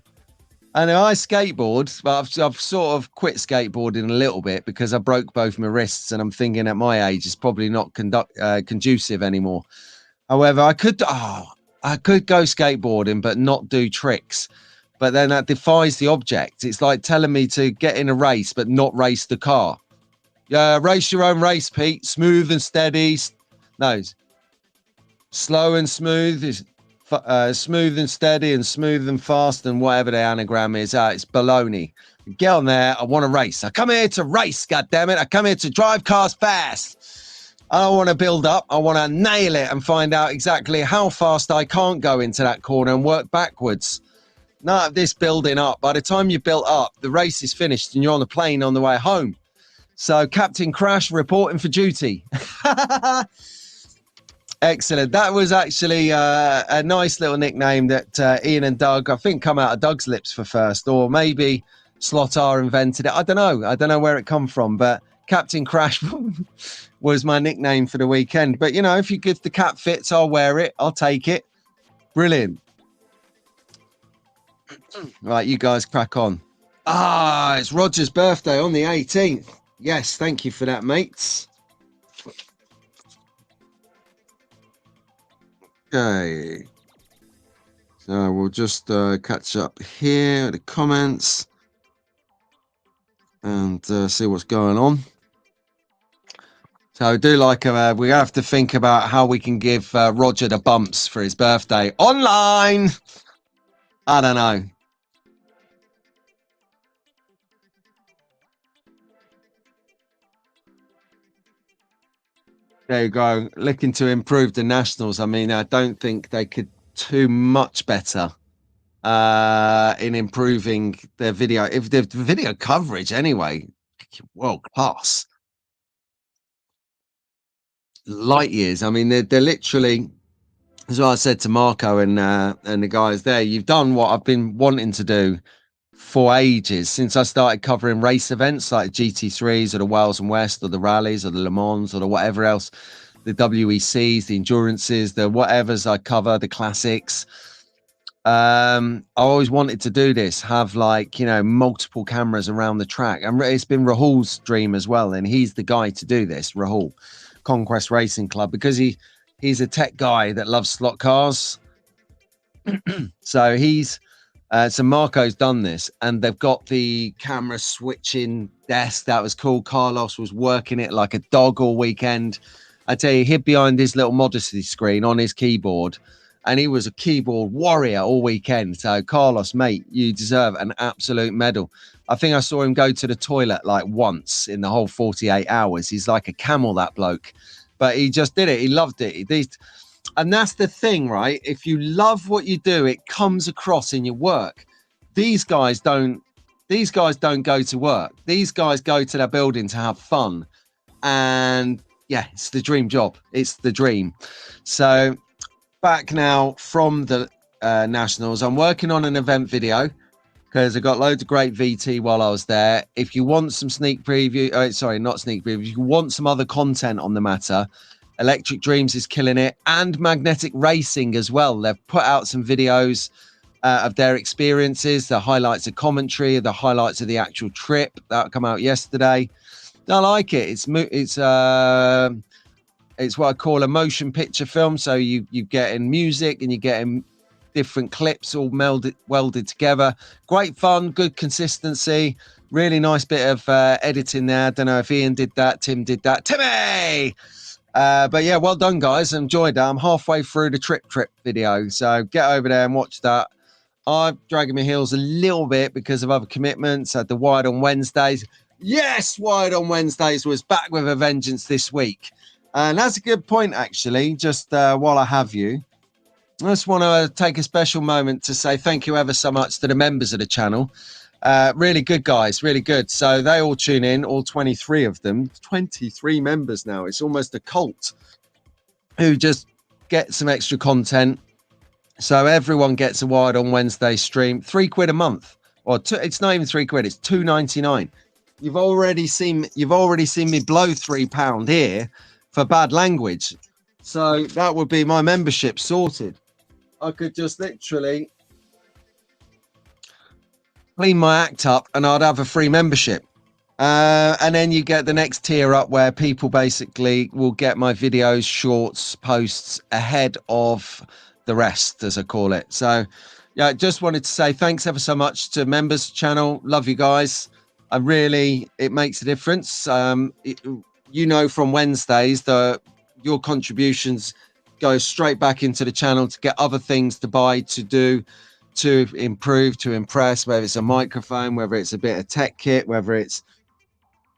And I skateboard, but I've sort of quit skateboarding a little bit because I broke both my wrists, and I'm thinking at my age it's probably not conducive anymore. However, I could go skateboarding, but not do tricks. But then that defies the object. It's like telling me to get in a race, but not race the car. Yeah, race your own race, Pete. Smooth and steady. No, slow and smooth is smooth and steady and smooth and fast and whatever the anagram is. It's baloney. Get on there. I want to race. I come here to race, goddammit. I come here to drive cars fast. I don't want to build up. I want to nail it and find out exactly how fast I can't go into that corner and work backwards. None of this building up. By the time you built up, the race is finished and you're on the plane on the way home. So Captain Crash reporting for duty. Excellent. That was actually a nice little nickname that Ian and Doug, I think, come out of Doug's lips for first, or maybe Slot R invented it. I don't know where it come from, but Captain Crash was my nickname for the weekend. But, you know, if the cap fits, I'll wear it. I'll take it. Brilliant. Right, you guys crack on. It's Roger's birthday on the 18th. Yes, thank you for that, mates. Okay. So we'll just catch up here, the comments. and see what's going on. So I do like, we have to think about how we can give Roger the bumps for his birthday online. I don't know. There you go. Looking to improve the Nationals. I mean, I don't think they could too much better in improving their video. If the video coverage anyway, world class. Light years. I mean, they're literally, as I said to Marco and the guys there, you've done what I've been wanting to do for ages, since I started covering race events like GT3s or the Wales and West or the rallies or the Le Mans or the whatever else, the WECs, the endurances, the whatevers I cover, the classics. I always wanted to do this, have like, you know, multiple cameras around the track. And it's been Rahul's dream as well. And he's the guy to do this, Rahul, Conquest Racing Club, because he's a tech guy that loves slot cars. So so Marco's done this, and they've got the camera switching desk. That was cool. Carlos was working it like a dog all weekend. I tell you, hid behind his little modesty screen on his keyboard, and he was a keyboard warrior all weekend. So Carlos, mate, you deserve an absolute medal. I think I saw him go to the toilet like once in the whole 48 hours. He's like a camel, that bloke. But he just did it. He loved it. And that's the thing, right? If you love what you do, it comes across in your work. These guys don't go to work. These guys go to their building to have fun. And yeah, it's the dream job. It's the dream. So back now from the Nationals, I'm working on an event video because I got loads of great VT while I was there. If you want some sneak preview, sorry, not sneak preview, if you want some other content on the matter, Electric Dreams is killing it, and Magnetic Racing as well. They've put out some videos of their experiences, the highlights of commentary, the highlights of the actual trip that come out yesterday. I like it. It's what I call a motion picture film. So you get in music and you get in different clips all welded together. Great fun, good consistency. Really nice bit of editing there. I don't know if Ian did that, Tim did that. Timmy! But yeah, well done, guys. I enjoyed that. I'm halfway through the trip video, so get over there and watch that. I'm dragging my heels a little bit because of other commitments. I had the Wide on Wednesdays. Yes, Wide on Wednesdays was back with a vengeance this week. And that's a good point, actually, just while I have you. I just want to take a special moment to say thank you ever so much to the members of the channel. Really good guys, really good. So they all tune in, all 23 of them, 23 members now. It's almost a cult who just get some extra content. So everyone gets a Wide on Wednesday stream, £3 a month, or it's not even £3, it's £2.99. You've already seen me blow £3 here for bad language. So that would be my membership sorted. I could just literally clean my act up and I'd have a free membership. And then you get the next tier up where people basically will get my videos, shorts, posts ahead of the rest, as I call it. So yeah, just wanted to say thanks ever so much to members channel. Love you guys. It makes a difference. You know, from Wednesdays, your contributions go straight back into the channel to get other things to buy, to do, to improve, to impress, whether it's a microphone, whether it's a bit of tech kit, whether it's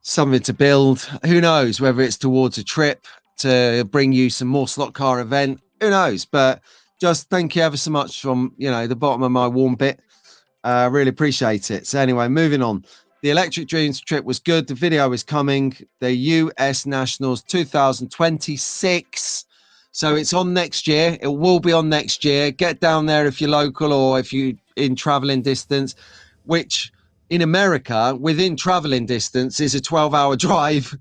something to build, who knows, whether it's towards a trip to bring you some more slot car event, who knows. But just thank you ever so much from, you know, the bottom of my warm bit. Really appreciate it. So anyway, moving on. The Electric Dreams trip was good. The video is coming. The US Nationals 2026. So it's on next year. It will be on next year. Get down there if you're local or if you're in traveling distance, which in America, within traveling distance, is a 12-hour drive.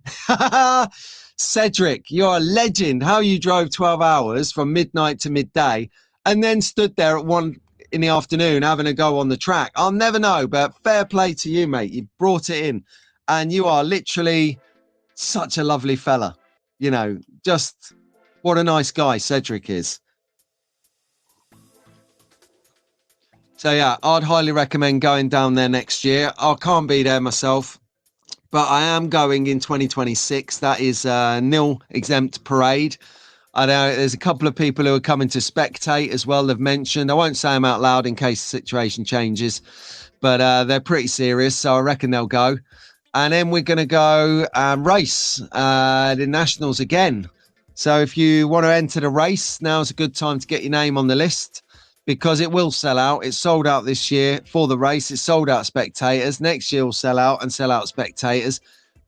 Cedric, you're a legend. How you drove 12 hours from midnight to midday and then stood there at 1 in the afternoon having a go on the track. I'll never know, but fair play to you, mate. You brought it in and you are literally such a lovely fella. You know, just... what a nice guy Cedric is. So yeah, I'd highly recommend going down there next year. I can't be there myself. but I am going in 2026. That is a nil exempt parade. I know there's a couple of people who are coming to spectate as well. They've mentioned, I won't say them out loud in case the situation changes, but they're pretty serious. So I reckon they'll go. And then we're going to go race the nationals again. So if you want to enter the race, now's a good time to get your name on the list, because it will sell out. It's sold out this year for the race. It's sold out spectators. Next year will sell out and sell out spectators.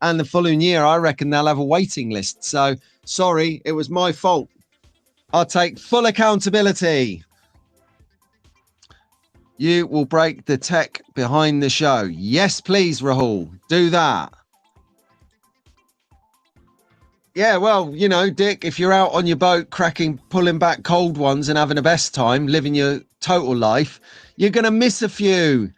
And the following year, I reckon they'll have a waiting list. So sorry, it was my fault. I'll take full accountability. You will break the tech behind the show. Yes, please, Rahul. Do that. Yeah, well, you know, Dick, if you're out on your boat pulling back cold ones and having the best time, living your total life, you're going to miss a few.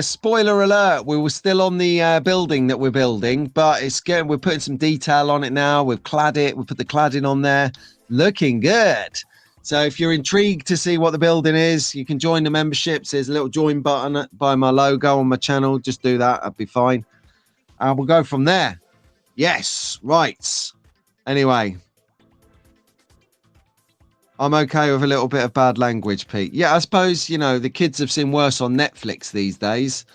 Spoiler alert, we were still on the building that we're building, but we're putting some detail on it now. We've clad it. We put the cladding on there. Looking good. So if you're intrigued to see what the building is, you can join the memberships. There's a little join button by my logo on my channel. Just do that. That'd be fine. And we'll go from there. Yes, right. Anyway, I'm okay with a little bit of bad language, Pete. Yeah, I suppose, you know, the kids have seen worse on Netflix these days.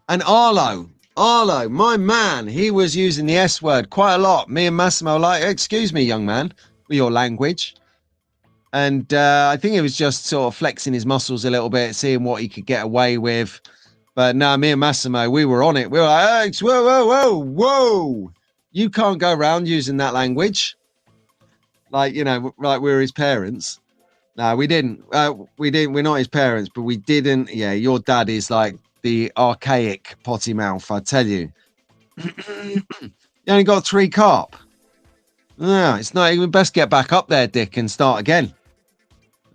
And Arlo, my man, he was using the S word quite a lot. Me and Massimo were like, excuse me, young man, with your language. And I think he was just sort of flexing his muscles a little bit, seeing what he could get away with. But no, me and Massimo, we were on it. We were like, hey, whoa. You can't go around using that language. Like, you know, like we're his parents. No, we didn't. We're not his parents, but we didn't. Yeah, your dad is like the archaic potty mouth, I tell you. You only got 3 carp. No, it's not even best get back up there, Dick, and start again.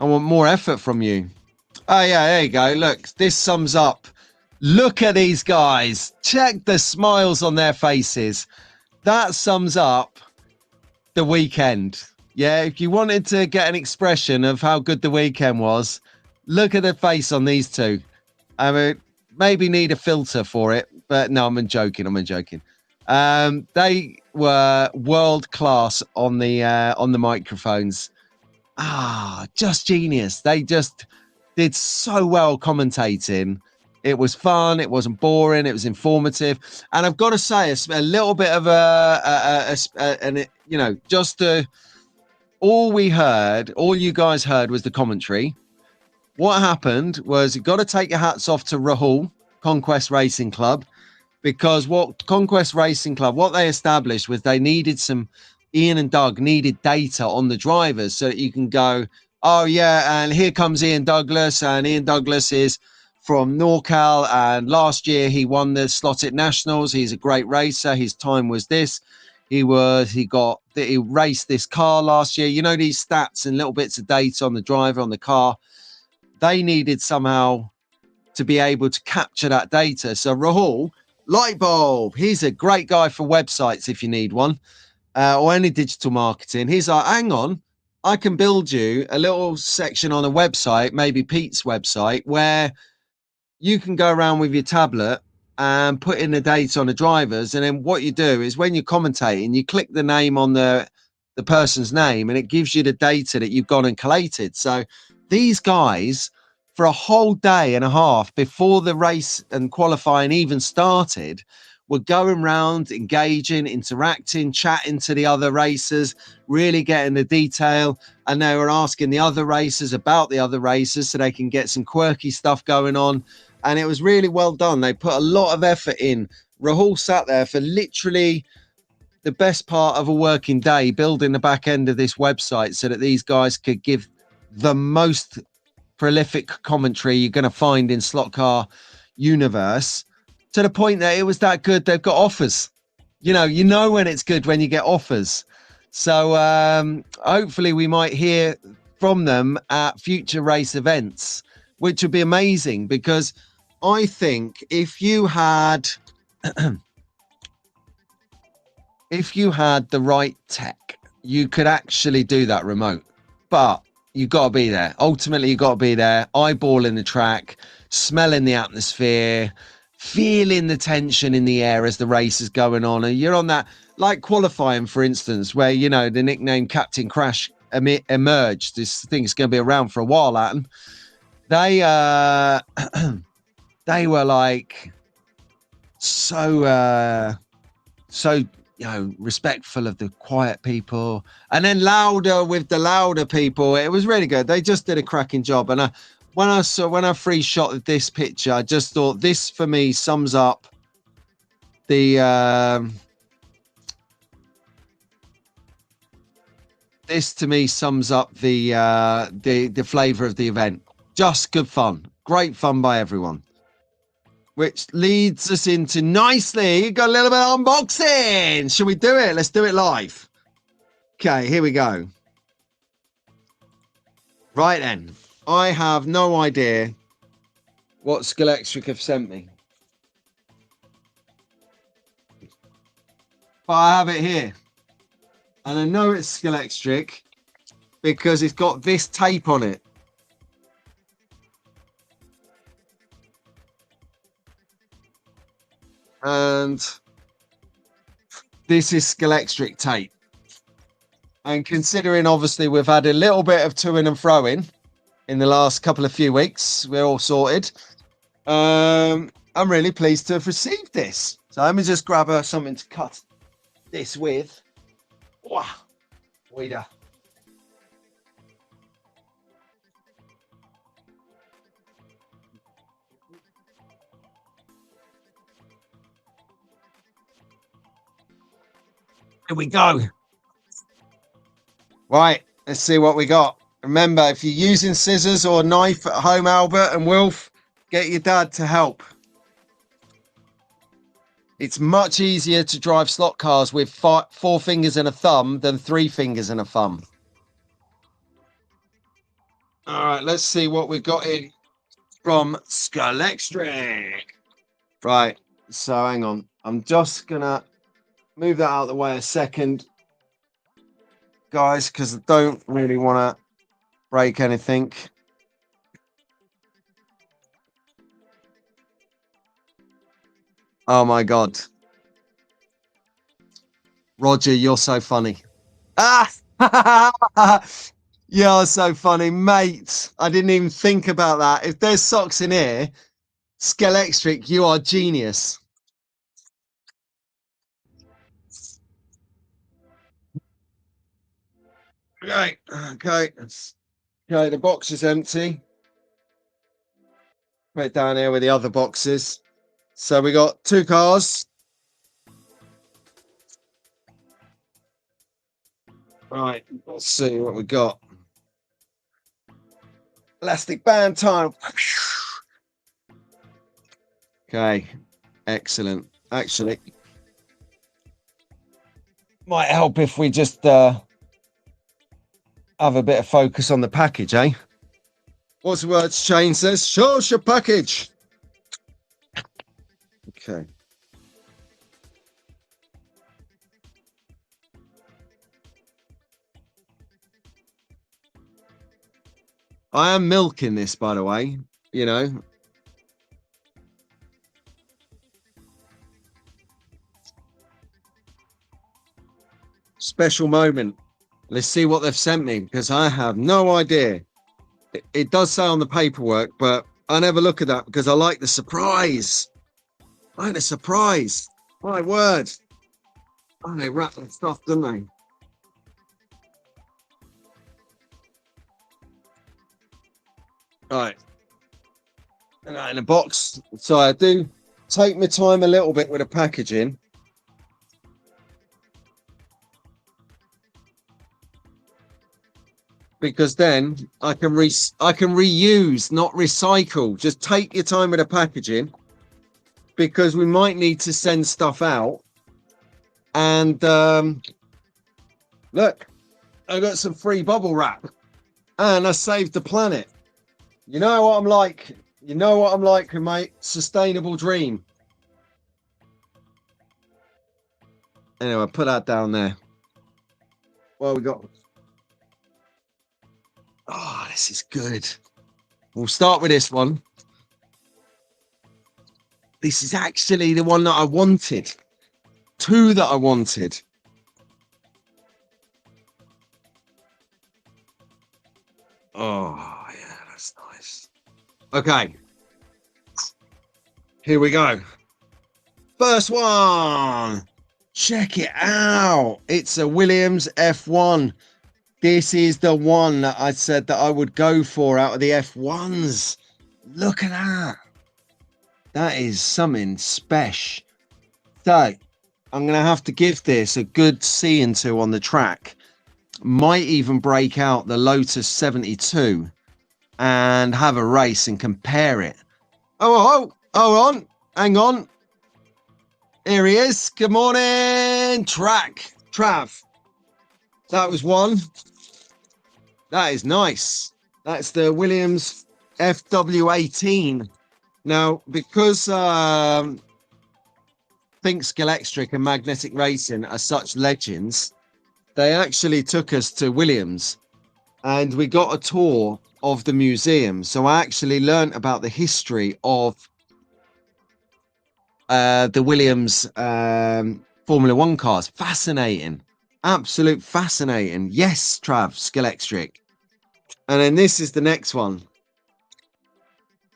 I want more effort from you. Oh, yeah, there you go. Look, this sums up. Look at these guys. Check the smiles on their faces. That sums up the weekend. Yeah, if you wanted to get an expression of how good the weekend was, look at the face on these two. I mean, maybe need a filter for it, but no, I'm joking. They were world class on the microphones. Just genius. They just did so well commentating. It was fun. It wasn't boring. It was informative. And I've got to say, a little bit of all you guys heard was the commentary. What happened was you got to take your hats off to Rahul, Conquest Racing Club, because what Conquest Racing Club, what they established was they needed Ian and Doug needed data on the drivers so that you can go, oh yeah, and here comes Ian Douglas, and Ian Douglas is from NorCal, and last year he won the Slotted Nationals. He's a great racer. His time was this. He raced this car last year. You know, these stats and little bits of data on the driver, on the car. They needed somehow to be able to capture that data. So Rahul, light bulb, he's a great guy for websites if you need one, or any digital marketing. He's like, hang on, I can build you a little section on a website, maybe Pete's website, where you can go around with your tablet and put in the data on the drivers. And then what you do is when you're commentating, you click the name on the person's name and it gives you the data that you've gone and collated. So these guys, for a whole day and a half before the race and qualifying even started, were going around, engaging, interacting, chatting to the other racers, really getting the detail. And they were asking the other racers about the other racers so they can get some quirky stuff going on. And it was really well done. They put a lot of effort in. Rahul sat there for literally the best part of a working day building the back end of this website so that these guys could give the most prolific commentary you're going to find in slot car universe, to the point that it was that good they've got offers. You know when it's good when you get offers. So hopefully we might hear from them at future race events, which would be amazing, because I think if you had the right tech, you could actually do that remote. But you got to be there. Ultimately, you got to be there, eyeballing the track, smelling the atmosphere, feeling the tension in the air as the race is going on. And you're on that, like qualifying, for instance, where, you know, the nickname Captain Crash emerged. This thing's going to be around for a while, Atom. They, they were like so, you know, respectful of the quiet people, and then louder with the louder people. It was really good. They just did a cracking job. And when I free shot this picture, I just thought this for me sums up the this to me sums up the flavor of the event. Just good fun, great fun by everyone. Which leads us into nicely. Got a little bit of unboxing. Shall we do it? Let's do it live. Okay, here we go. Right then, I have no idea what Scalextric have sent me, but I have it here, and I know it's Scalextric because it's got this tape on it. And this is Scalextric tape. And considering obviously we've had a little bit of to-ing and fro-in in the last couple of few weeks, we're all sorted. I'm really pleased to have received this. So let me just grab something to cut this with. Wow, waiter. Here we go. Right, let's see what we got. Remember, if you're using scissors or knife at home, Albert and Wilf, get your dad to help. It's much easier to drive slot cars with 4 fingers and a thumb than 3 fingers and a thumb. All right, let's see what we've got in from Scalextric. Right, so hang on. I'm just gonna move that out of the way a second, guys, because I don't really want to break anything. Oh my God. Roger, you're so funny. You're so funny, mate. I didn't even think about that. If there's socks in here, Scalextric, you are genius. Okay. Okay, the box is empty. Put it down here with the other boxes. So we got 2 cars. Right, let's see what we got. Elastic band time. Okay, excellent. Actually, might help if we just have a bit of focus on the package, eh? What's the words Shane says? Show us your package. Okay. I am milking this, by the way, you know. Special moment. Let's see what they've sent me, because I have no idea. It does say on the paperwork, but I never look at that because I like the surprise. I like the surprise. My word. Oh, they wrap that stuff, don't they? Right. And that in a box. So I do take my time a little bit with the packaging. Because then I can reuse, not recycle. Just take your time with the packaging, because we might need to send stuff out. And look, I got some free bubble wrap, and I saved the planet. You know what I'm like. You know what I'm like with my sustainable dream. Anyway, put that down there. Well, we got. Oh, this is good. We'll start with this one. This is actually the one that I wanted. Two that I wanted. Oh, yeah, that's nice. Okay. Here we go. First one. Check it out. It's a Williams F1. This is the one that I said that I would go for out of the F1s. Look at that. That is something special. So I'm going to have to give this a good see into on the track. Might even break out the Lotus 72 and have a race and compare it. Oh, hold on. Hang on. Here he is. Good morning, Trav. That was one. That is nice. That's the Williams FW18. Now, because think Scalextric and Magnetic Racing are such legends, they actually took us to Williams and we got a tour of the museum. So I actually learned about the history of the Williams Formula One cars. Fascinating. Absolute fascinating. Yes, Trav, Scalextric. And then this is the next one.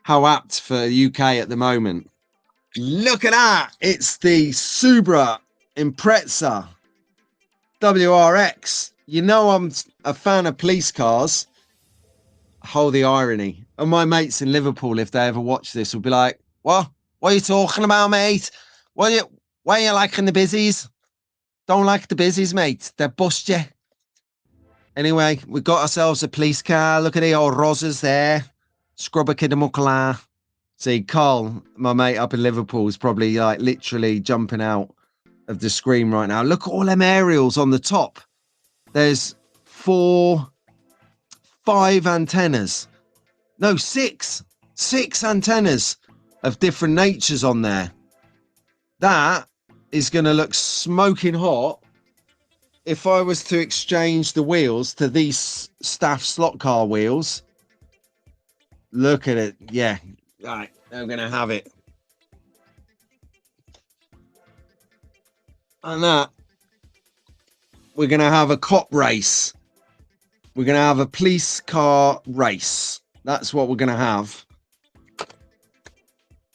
How apt for the UK at the moment. Look at that. It's the Subaru Impreza WRX. You know I'm a fan of police cars. Hold the irony. And my mates in Liverpool, if they ever watch this, will be like, what are you talking about, mate? Why are you liking the busies? Don't like the busies, mate. They bust you. Anyway, we got ourselves a police car. Look at the old Rosas there. Scrubber kid of muckler. See, Carl, my mate up in Liverpool, is probably like literally jumping out of the screen right now. Look at all them aerials on the top. There's 5 antennas. No, 6 antennas of different natures on there. That is going to look smoking hot if I was to exchange the wheels to these staff slot car wheels. Look at it. Yeah. Right. I'm going to have it. And that, we're going to have a cop race. We're going to have a police car race. That's what we're going to have.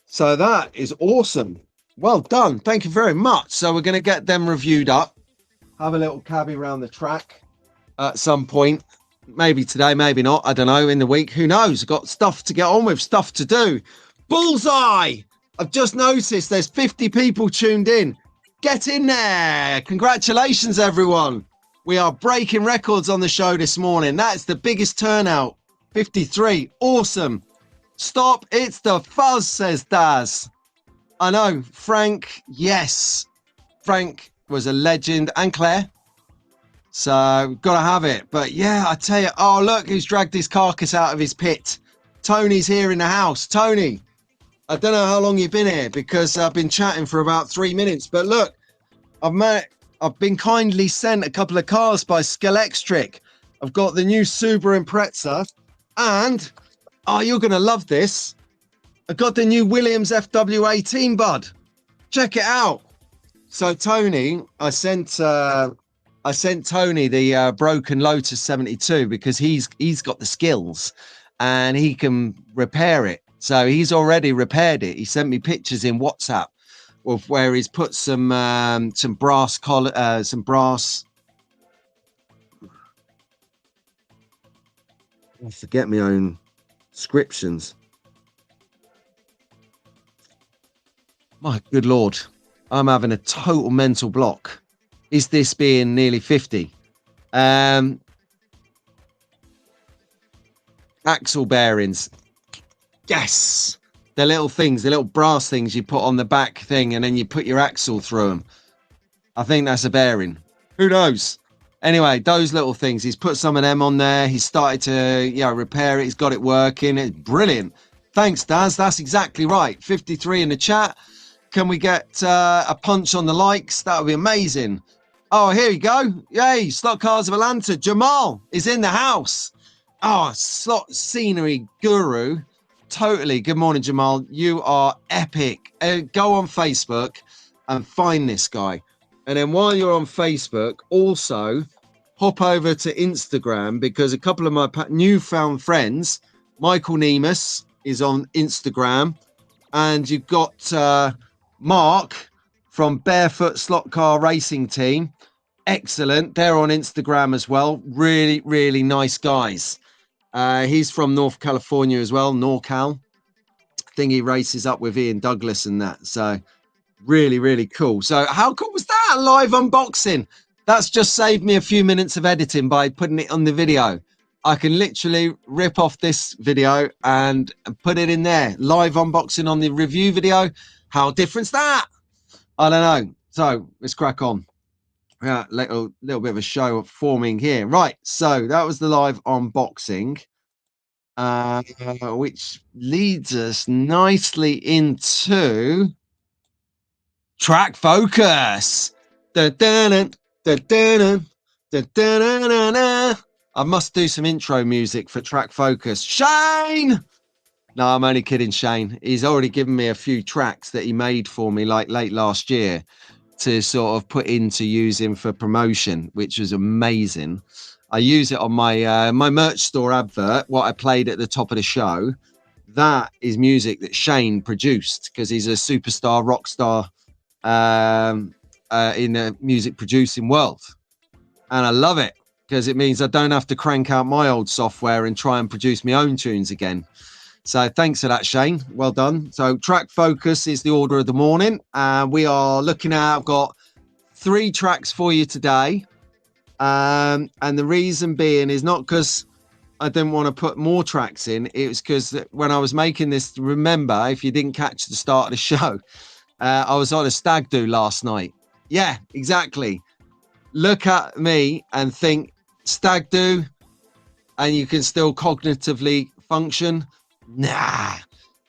So that is awesome. Well done. Thank you very much. So we're going to get them reviewed up. Have a little cabbie around the track at some point. Maybe today, maybe not. I don't know. In the week, who knows? I've got stuff to get on with, stuff to do. Bullseye! I've just noticed there's 50 people tuned in. Get in there. Congratulations, everyone. We are breaking records on the show this morning. That's the biggest turnout. 53. Awesome. Stop. It's the fuzz, says Daz. I know. Frank, yes. Frank was a legend. And Claire. So, got to have it. But yeah, I tell you. Oh, look who's dragged his carcass out of his pit. Tony's here in the house. Tony, I don't know how long you've been here because I've been chatting for about 3 minutes. But look, I've been kindly sent a couple of cars by Scalextric. I've got the new Subaru Impreza. And, oh, you're going to love this. I got the new Williams FW18, bud. Check it out. So, Tony, I sent Tony the broken Lotus 72 because he's got the skills and he can repair it. So he's already repaired it. He sent me pictures in WhatsApp of where he's put some brass collar, some brass. I forget my own descriptions. My good Lord, I'm having a total mental block. Is this being nearly 50? Axle bearings. Yes. The little things, the little brass things you put on the back thing and then you put your axle through them. I think that's a bearing. Who knows? Anyway, those little things. He's put some of them on there. He's started to repair it. He's got it working. It's brilliant. Thanks, Daz. That's exactly right. 53 in the chat. Can we get a punch on the likes? That would be amazing. Oh, here you go. Yay, Slot Cars of Atlanta. Jamal is in the house. Oh, slot scenery guru. totally. Good morning, Jamal. You are epic. Go on Facebook and find this guy. And then while you're on Facebook, also hop over to Instagram, because a couple of my newfound friends, Michael Nemus is on Instagram, and you've got Mark from Barefoot Slot Car Racing Team. Excellent. They're on Instagram as well. Really, really nice guys. He's from North California as well, NorCal. I think he races up with Ian Douglas and that. So really, really cool. So how cool was that? A live unboxing. That's just saved me a few minutes of editing by putting it on the video. I can literally rip off this video and put it in there. Live unboxing on the review video. How different's that? I don't know. So let's crack on. Yeah, little bit of a show forming here. Right. So that was the live unboxing, which leads us nicely into track focus. I must do some intro music for track focus. Shane! No, I'm only kidding, Shane. He's already given me a few tracks that he made for me like late last year to sort of put into using for promotion, which was amazing. I use it on my my merch store advert, what I played at the top of the show. That is music that Shane produced, because he's a superstar rock star in the music producing world. And I love it, because it means I don't have to crank out my old software and try and produce my own tunes again. So thanks for that, Shane. Well done. So track focus is the order of the morning. We are looking at, I've got 3 tracks for you today. And the reason being is not because I didn't want to put more tracks in. It was because when I was making this, remember, if you didn't catch the start of the show, I was on a stag do last night. Yeah, exactly. Look at me and think stag do, and you can still cognitively function. Nah,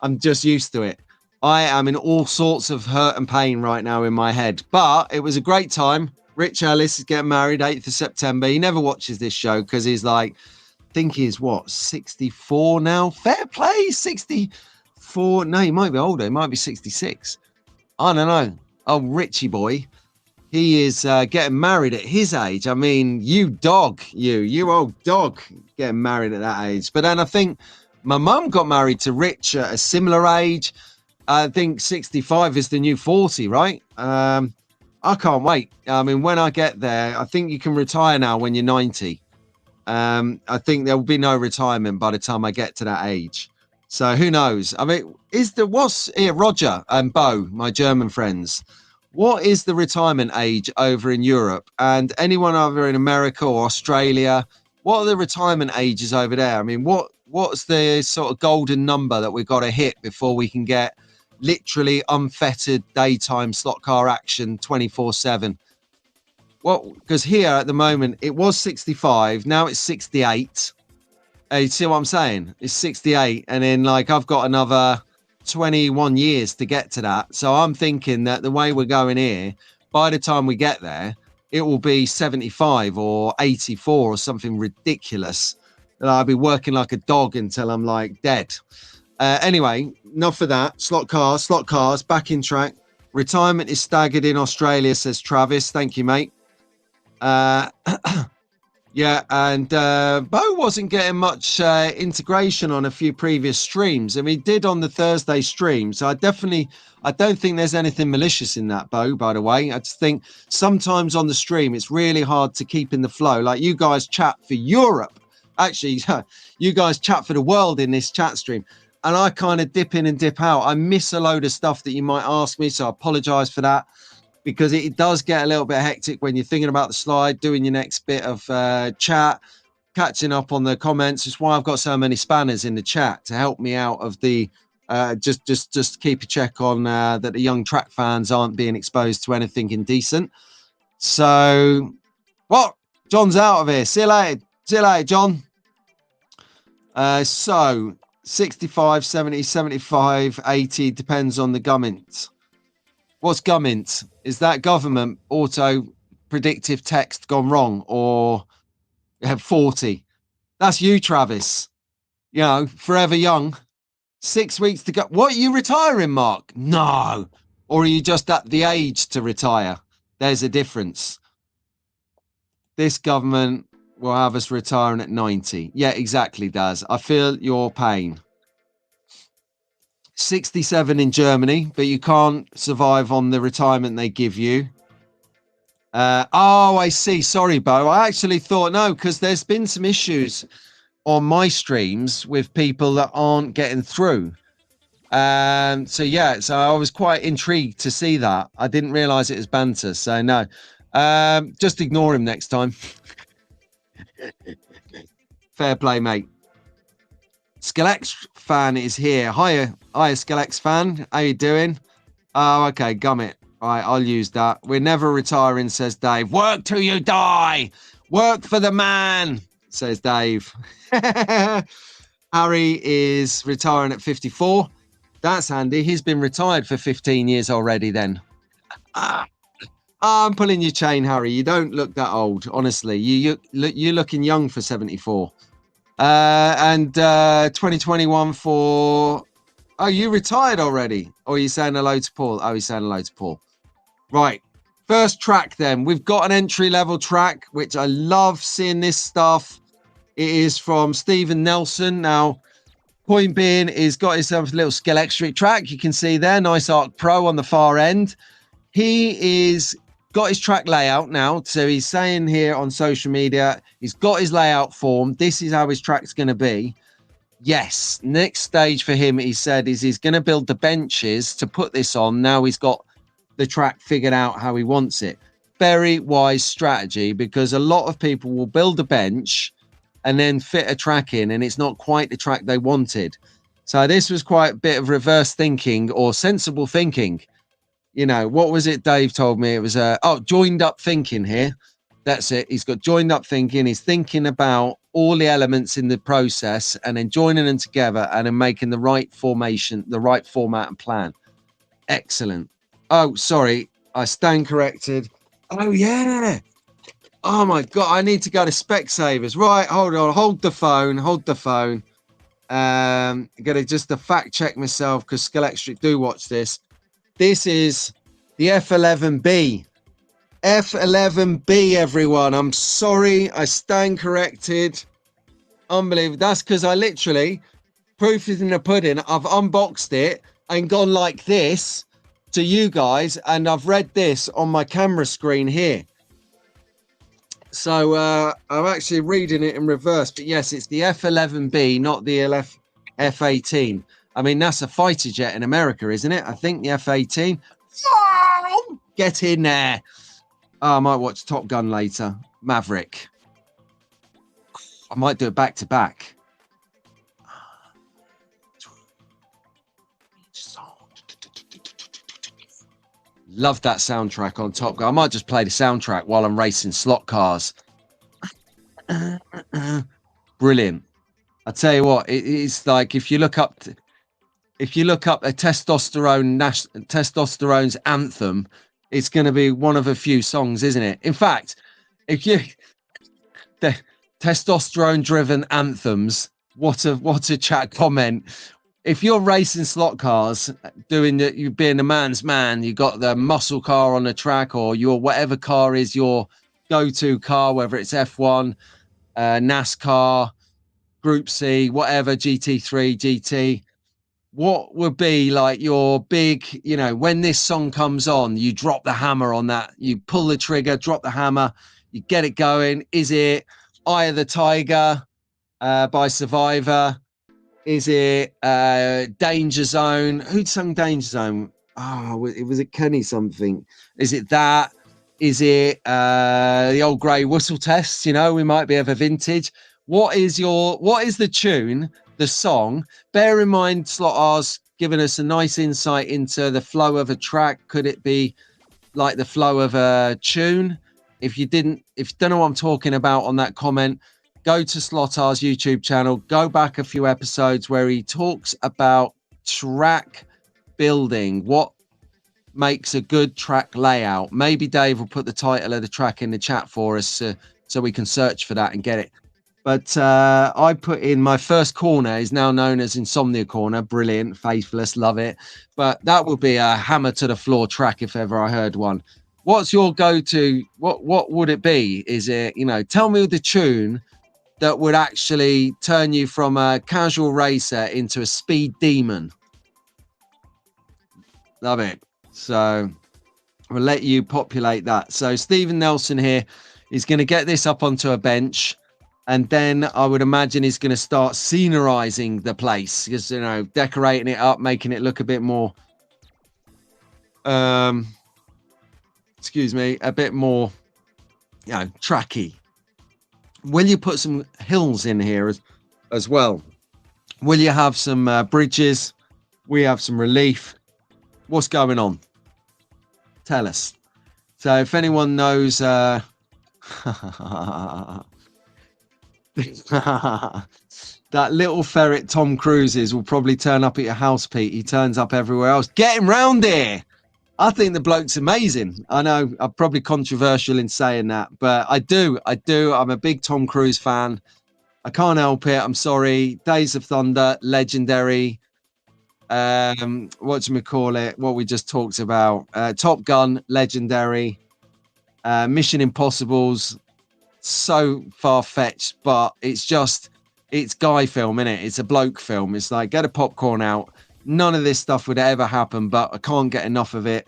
I'm just used to it. I am in all sorts of hurt and pain right now in my head, but it was a great time. Rich Ellis is getting married 8th of September. He never watches this show because he's like, I think he's what, 64 now? Fair play, 64. No, he might be older. He might be 66. I don't know. Oh, Richie boy. He is getting married at his age. I mean, you dog, you old dog getting married at that age. But then I think my mum got married to Rich at a similar age. I think 65 is the new 40, right? I can't wait. I mean, when I get there, I think you can retire now when you're 90. I think there will be no retirement by the time I get to that age. So who knows? I mean, Roger and Bo, my German friends, what is the retirement age over in Europe? And anyone over in America or Australia, what are the retirement ages over there? I mean, what's the sort of golden number that we've got to hit before we can get literally unfettered daytime slot car action 24/7? Well, because here at the moment it was 65, now it's 68. You see what I'm saying? It's 68, and then like I've got another 21 years to get to that. So I'm thinking that the way we're going here, by the time we get there, it will be 75 or 84 or something ridiculous. And I'll be working like a dog until I'm like dead. Anyway, enough of that. Slot cars, back in track. Retirement is staggered in Australia, says Travis. Thank you, mate. Yeah, and Bo wasn't getting much integration on a few previous streams. I mean, he did on the Thursday stream. So I don't think there's anything malicious in that, Bo, by the way. I just think sometimes on the stream, it's really hard to keep in the flow. Like you guys chat for Europe. Actually, you guys chat for the world in this chat stream. And I kind of dip in and dip out. I miss a load of stuff that you might ask me. So I apologize for that, because it does get a little bit hectic when you're thinking about the slide, doing your next bit of chat, catching up on the comments. It's why I've got so many spanners in the chat to help me out of the just keep a check on that the young track fans aren't being exposed to anything indecent. So, what? John's out of here. See you later. See you later, John. So, 65, 70, 75, 80, depends on the government. What's government? Is that government auto predictive text gone wrong, or have 40? That's you, Travis. You know, forever young. 6 weeks to go. What, are you retiring, Mark? No. Or are you just at the age to retire? There's a difference. This government will have us retiring at 90. Yeah, exactly, Daz. I feel your pain. 67 in Germany, but you can't survive on the retirement they give you. Oh, I see. Sorry, Bo. I actually thought no, because there's been some issues on my streams with people that aren't getting through. So yeah, so I was quite intrigued to see that. I didn't realize it was banter, so no. Just ignore him next time. Fair play, mate. Scalex fan is here. Hiya, Scalex fan. How you doing? Oh, okay, gummit. All right, I'll use that. We're never retiring, says Dave. Work till you die. Work for the man, says Dave. Harry is retiring at 54. That's handy. He's been retired for 15 years already then. I'm pulling your chain, Harry. You don't look that old, honestly. You're looking young for 74. And 2021 for... Oh, you retired already? Or are you saying hello to Paul? Oh, he's saying hello to Paul. Right. First track then. We've got an entry-level track, which I love seeing this stuff. It is from Stephen Nelson. Now, point being, he's got himself a little Scalextric track. You can see there, nice Arc Pro on the far end. He is got his track layout now. So he's saying here on social media, he's got his layout form. This is how his track's going to be. Yes, next stage for him, he said, is he's going to build the benches to put this on. Now he's got the track figured out how he wants it. Very wise strategy, because a lot of people will build a bench and then fit a track in, and it's not quite the track they wanted. So this was quite a bit of reverse thinking or sensible thinking. You know, what was it Dave told me? It was, joined up thinking here. That's it. He's got joined up thinking. He's thinking about all the elements in the process and then joining them together and then making the right formation, the right format and plan. Excellent. Oh, sorry. I stand corrected. Oh, yeah. Oh, my God. I need to go to Specsavers. Right. Hold on. Hold the phone. I'm going to just fact check myself because Scalextric do watch this. This is the F11B. F11B, everyone. I'm sorry. I stand corrected. Unbelievable. That's because I literally, proof is in the pudding, I've unboxed it and gone like this to you guys, and I've read this on my camera screen here. So I'm actually reading it in reverse. But yes, it's the F11B, not the F18. I mean, that's a fighter jet in America, isn't it? I think the F-18. Get in there. Oh, I might watch Top Gun later. Maverick. I might do it back to back. Love that soundtrack on Top Gun. I might just play the soundtrack while I'm racing slot cars. Brilliant. I tell you what, it's like if you look up a testosterone's anthem, it's going to be one of a few songs, isn't it? In fact, if you the testosterone driven anthems, what a chat comment. If you're racing slot cars, you being a man's man, you got the muscle car on the track, or your whatever car is your go-to car, whether it's F1, NASCAR, Group C, whatever, GT3, GT. What would be like your big, when this song comes on, you drop the hammer on that, you pull the trigger, drop the hammer, you get it going. Is it Eye of the Tiger by Survivor? Is it Danger Zone? Who'd sung Danger Zone? Oh, was it Kenny something? Is it that? Is it the old grey whistle test? We might be of a vintage. What is the tune, the song? Bear in mind, Slot R's given us a nice insight into the flow of a track. Could it be like the flow of a tune? If you don't know what I'm talking about on that comment, go to Slot R's YouTube channel, go back a few episodes where he talks about track building, what makes a good track layout. Maybe Dave will put the title of the track in the chat for us so we can search for that and get it. But I put in my first corner is now known as Insomnia Corner. Brilliant, faithless, love it. But that would be a hammer to the floor track if ever I heard one. What's your go-to? What would it be? Is it, tell me the tune that would actually turn you from a casual racer into a speed demon? Love it. So we'll let you populate that. So Stephen Nelson here is going to get this up onto a bench. And then I would imagine he's going to start scenerizing the place, just, decorating it up, making it look a bit more, excuse me, a bit more, tracky. Will you put some hills in here as well? Will you have some bridges? We have some relief. What's going on? Tell us. So if anyone knows, that little ferret Tom Cruise's will probably turn up at your house, Pete. He turns up everywhere else. Get him round here. I think the bloke's amazing. I know I'm probably controversial in saying that, but I do. I'm a big Tom Cruise fan. I can't help it. I'm sorry. Days of Thunder, legendary. What we just talked about. Top Gun, legendary. Mission Impossible's so far-fetched, but it's guy film, innit? It's a bloke film. It's like, get a popcorn out. None of this stuff would ever happen, but I can't get enough of it.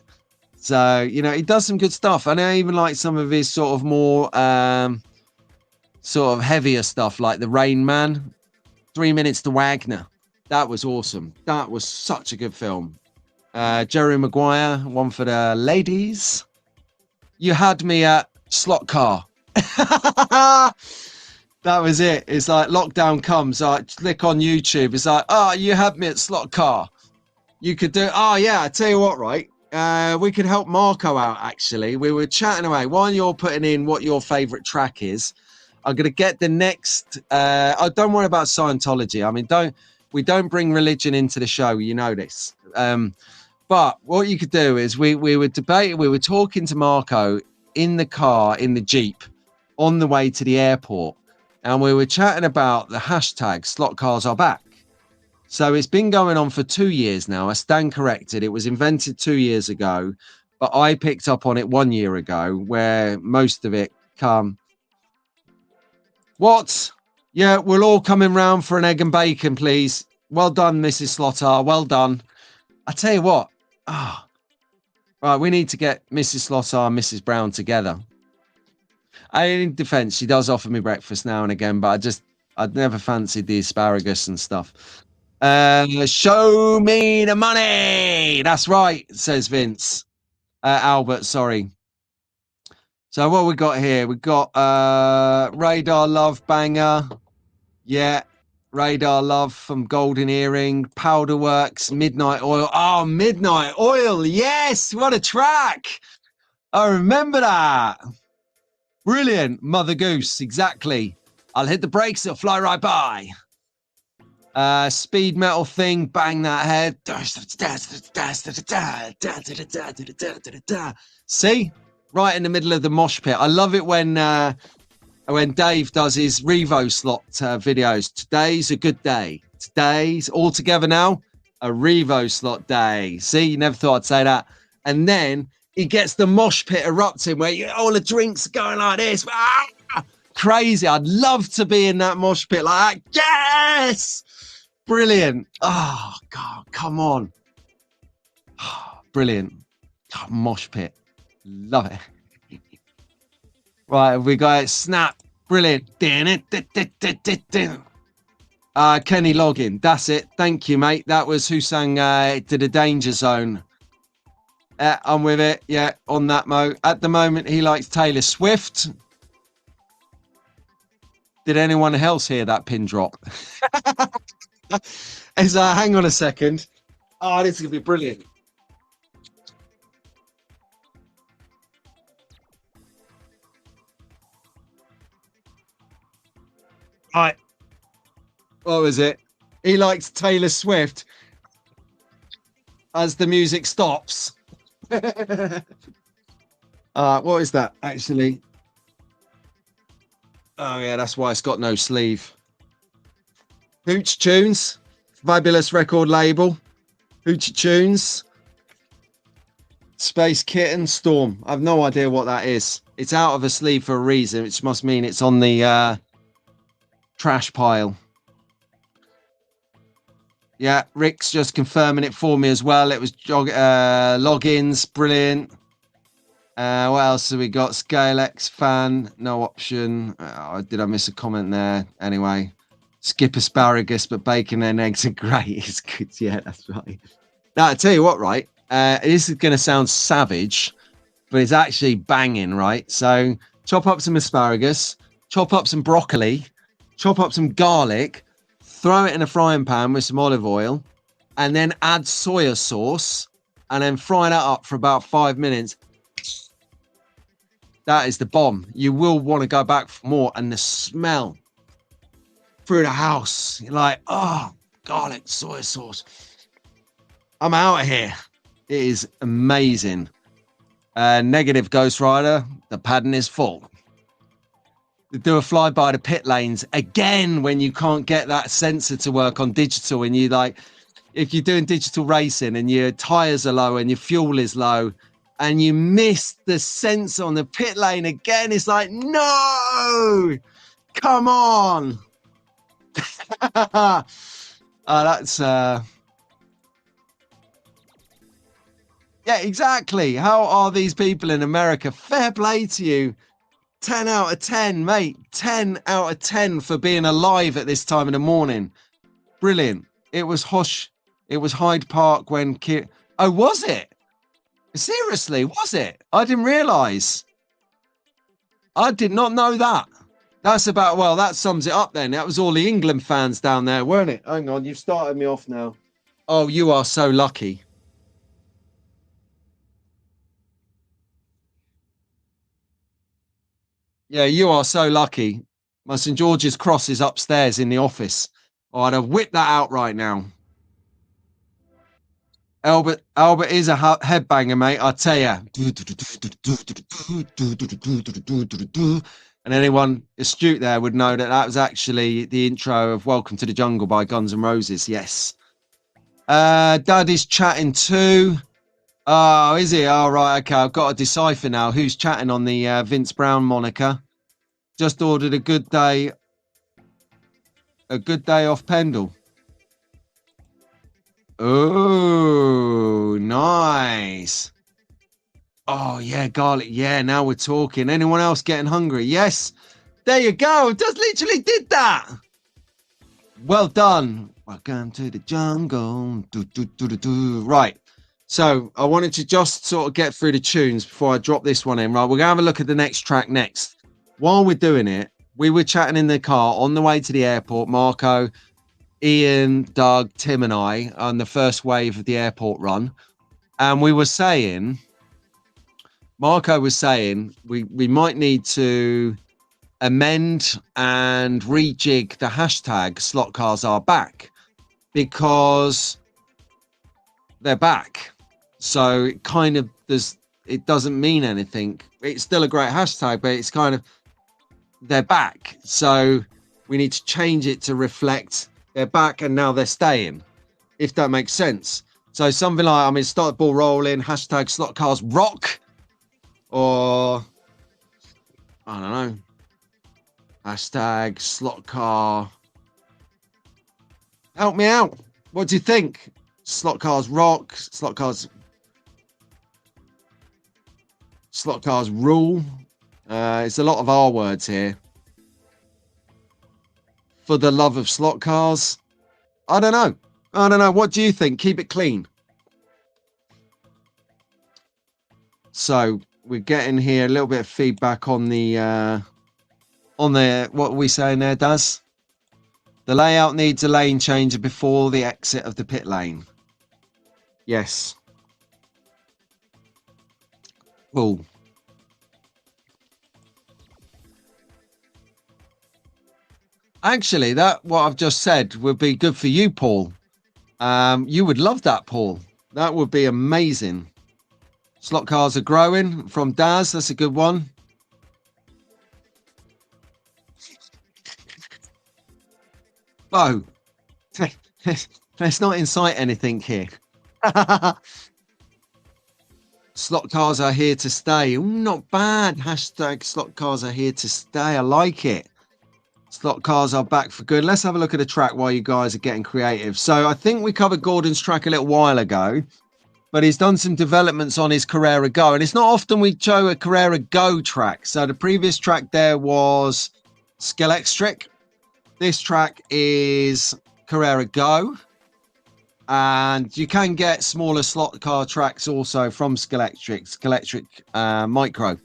So, he does some good stuff. And I even like some of his sort of more sort of heavier stuff, like The Rain Man, 3 Minutes to Wagner. That was awesome. That was such a good film. Jerry Maguire, one for the ladies. You had me at Slot Car. That was it. It's like lockdown comes. I click on YouTube. It's like, you had me at Slot Car. You could do. Oh yeah, I tell you what, right? We could help Marco out. Actually, we were chatting away while you're putting in what your favorite track is. I'm gonna get the next. Oh, don't worry about Scientology. I mean, we don't bring religion into the show. You know this. But what you could do is we were debating. We were talking to Marco in the car, in the Jeep, on the way to the airport. And we were chatting about the hashtag Slot Cars Are Back. So it's been going on for 2 years now. I stand corrected. It was invented 2 years ago, but I picked up on it 1 year ago, where most of it come. What? Yeah, we're all coming round for an egg and bacon, please. Well done, Mrs. Slaughter. Well done. I tell you what. Right, we need to get Mrs. Slaughter and Mrs. Brown together. In defense, she does offer me breakfast now and again, but I'd never fancied the asparagus and stuff. Show me the money. That's right, says Vince. Albert, sorry. So what we got here? We got Radar Love Banger. Yeah. Radar Love from Golden Earring. Powder Works. Midnight Oil. Oh, Midnight Oil. Yes. What a track. I remember that. Brilliant. Mother Goose. Exactly. I'll hit the brakes. It'll fly right by. Speed Metal Thing. Bang that head. See? Right in the middle of the mosh pit. I love it when Dave does his Revo slot videos. Today's a good day. Today's all together now. A Revo slot day. See, you never thought I'd say that. And then he gets the mosh pit erupting where all the drinks are going like this. Crazy. I'd love to be in that mosh pit like that. Yes. Brilliant. Oh, God, come on. Brilliant. Oh, mosh pit. Love it. Right, we got it. Snap. Brilliant. Kenny Loggin. That's it. Thank you, mate. That was who sang To the Danger Zone. I'm with it. Yeah, on that mode. At the moment, he likes Taylor Swift. Did anyone else hear that pin drop? Hang on a second. Oh, this is going to be brilliant. All right. What was it? He likes Taylor Swift as the music stops. What is that, actually? Oh yeah, that's why it's got no sleeve. Hooch Tunes, fabulous record label. Hoochie Tunes. Space Kitten Storm. I've no idea what that is. It's out of a sleeve for a reason, which must mean it's on the trash pile. Yeah, Rick's just confirming it for me as well. It was logins, brilliant. What else have we got? Scalex fan, no option. Did I miss a comment there? Anyway, skip asparagus, but bacon and eggs are great. It's good. Yeah, that's right. Now, I tell you what, right? This is going to sound savage, but it's actually banging, right? So chop up some asparagus, chop up some broccoli, chop up some garlic, throw it in a frying pan with some olive oil, and then add soya sauce, and then fry that up for about 5 minutes. That is the bomb. You will want to go back for more, and the smell through the house, you're like, oh, garlic, soy sauce. I'm out of here. It is amazing. Negative Ghost Rider, the padding is full. Do a fly by the pit lanes again when you can't get that sensor to work on digital, and you like, if you're doing digital racing and your tires are low and your fuel is low and you miss the sensor on the pit lane again, it's like, no, come on. That's yeah, exactly. How are these people in America? Fair play to you. 10 out of 10, mate. 10 out of 10 for being alive at this time in the morning. Brilliant. It was Hosh. It was Hyde Park when oh, was it? Seriously, was it? I didn't realise. I did not know that. That's about, well, that sums it up then. That was all the England fans down there, weren't it? Hang on, you've started me off now. Oh, you are so lucky. Yeah, you are so lucky. My St. George's Cross is upstairs in the office. Oh, I'd have whipped that out right now. Albert is a headbanger, mate. I tell you. And anyone astute there would know that that was actually the intro of Welcome to the Jungle by Guns N' Roses. Yes. Dad is chatting too. Oh, is he? Oh, right. Okay. I've got to decipher now who's chatting on the Vince Brown moniker. Just ordered a good day off Pendle. Oh, nice. Oh, yeah, garlic. Yeah, now we're talking. Anyone else getting hungry? Yes. There you go. Just literally did that. Well done. Welcome to the jungle. Right. So I wanted to just sort of get through the tunes before I drop this one in. Right. We're going to have a look at the next track next. While we're doing it, we were chatting in the car on the way to the airport. Marco, Ian, Doug, Tim and I on the first wave of the airport run. And we were saying, Marco was saying, we might need to amend and rejig the hashtag slot cars are back, because they're back. So it kind of it doesn't mean anything. It's still a great hashtag, but it's kind of, they're back. So we need to change it to reflect they're back and now they're staying, if that makes sense. So something like, I mean, start the ball rolling, hashtag slot cars rock, or I don't know, hashtag slot car. Help me out. What do you think? Slot cars rock, slot cars rule. It's a lot of R words here. For the love of slot cars. I don't know. What do you think? Keep it clean. So we're getting here a little bit of feedback on the what are we saying there, Daz? The layout needs a lane changer before the exit of the pit lane. Yes. Cool. Actually, that what I've just said would be good for you, Paul. You would love that, Paul. That would be amazing. Slot cars are growing from Daz. That's a good one. Whoa. Let's not incite anything here. Slot cars are here to stay. Ooh, not bad. Hashtag slot cars are here to stay. I like it. Slot cars are back for good. Let's have a look at the track while you guys are getting creative. So I think we covered Gordon's track a little while ago, but he's done some developments on his Carrera Go. And it's not often we show a Carrera Go track. So the previous track there was Scalextric. This track is Carrera Go. And you can get smaller slot car tracks also from Scalextric Micro.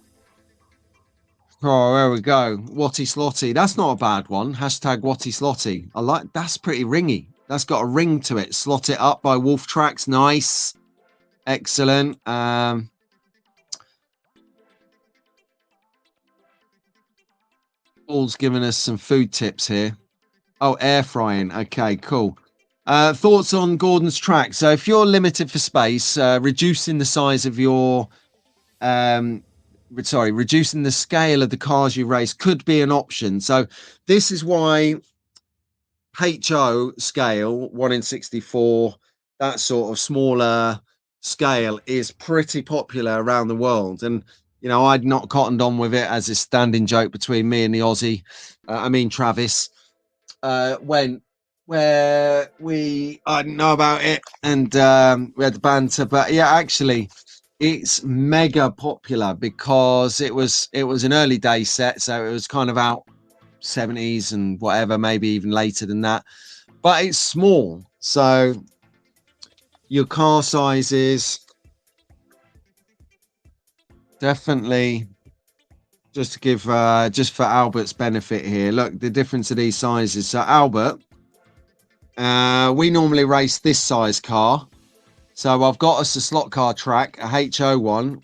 Oh, there we go. Watty Slotty. That's not a bad one. Hashtag Watty Slotty. I like, that's pretty ringy. That's got a ring to it. Slot It Up by Wolf Tracks. Nice. Excellent. Paul's giving us some food tips here. Oh, air frying. Okay, cool. Thoughts on Gordon's track. So if you're limited for space, reducing the size of your reducing the scale of the cars you race could be an option. So this is why HO scale 1 in 64, that sort of smaller scale is pretty popular around the world. And you know, I'd not cottoned on with it as a standing joke between me and the Aussie, Travis, where I didn't know about it, and we had the banter. But yeah, actually it's mega popular because it was an early day set, so it was kind of out 70s and whatever, maybe even later than that, but it's small, so your car sizes definitely, just to give just for Albert's benefit here, look the difference of these sizes. So Albert, we normally race this size car. So I've got us a slot car track, a HO one,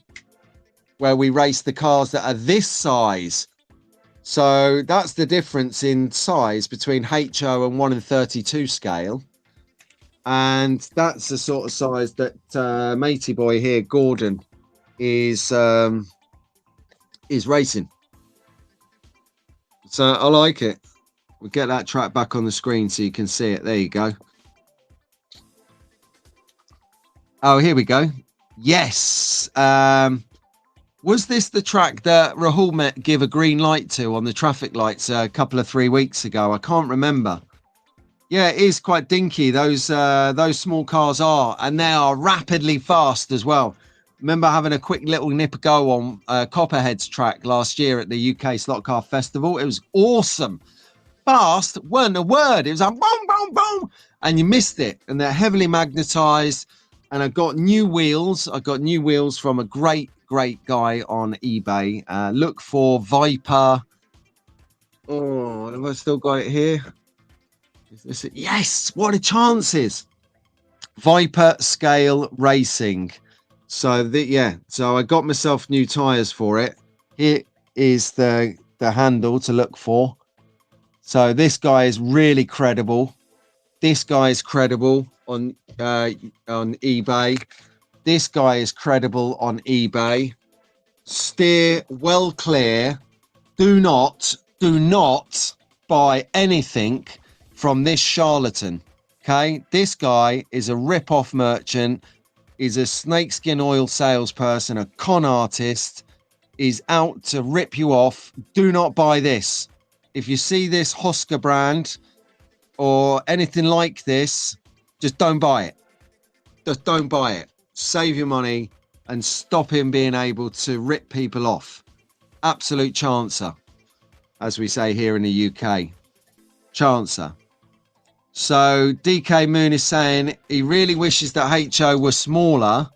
where we race the cars that are this size. So that's the difference in size between HO and 1 in 32 scale. And that's the sort of size that matey boy here, Gordon, is racing. So I like it. We'll get that track back on the screen so you can see it. There you go. Oh, here we go. Yes. Was this the track that Rahul gave a green light to on the traffic lights a couple of 3 weeks ago? I can't remember. Yeah, it is quite dinky. Those small cars are, and they are rapidly fast as well. Remember having a quick little nip go on Copperhead's track last year at the UK Slot Car Festival. It was awesome. Fast wasn't a word. It was like boom, boom, boom, and you missed it. And they're heavily magnetized. And I got new wheels. I got new wheels from a great guy on eBay. Look for Viper. Oh, have I still got it here? Is this it? Yes, what are the chances? Viper Scale Racing. So so I got myself new tires for it. Here is the handle to look for. So this guy is really credible. This guy is credible on eBay. This guy is credible on eBay. Steer well clear. Do not buy anything from this charlatan. Okay, this guy is a rip-off merchant. He's a snakeskin oil salesperson, a con artist. Is out to rip you off. Do not buy this. If you see this Hoska brand or anything like this, just don't buy it. Just don't buy it. Save your money and stop him being able to rip people off. Absolute chancer, as we say here in the UK. Chancer. So DK Moon is saying he really wishes that HO was smaller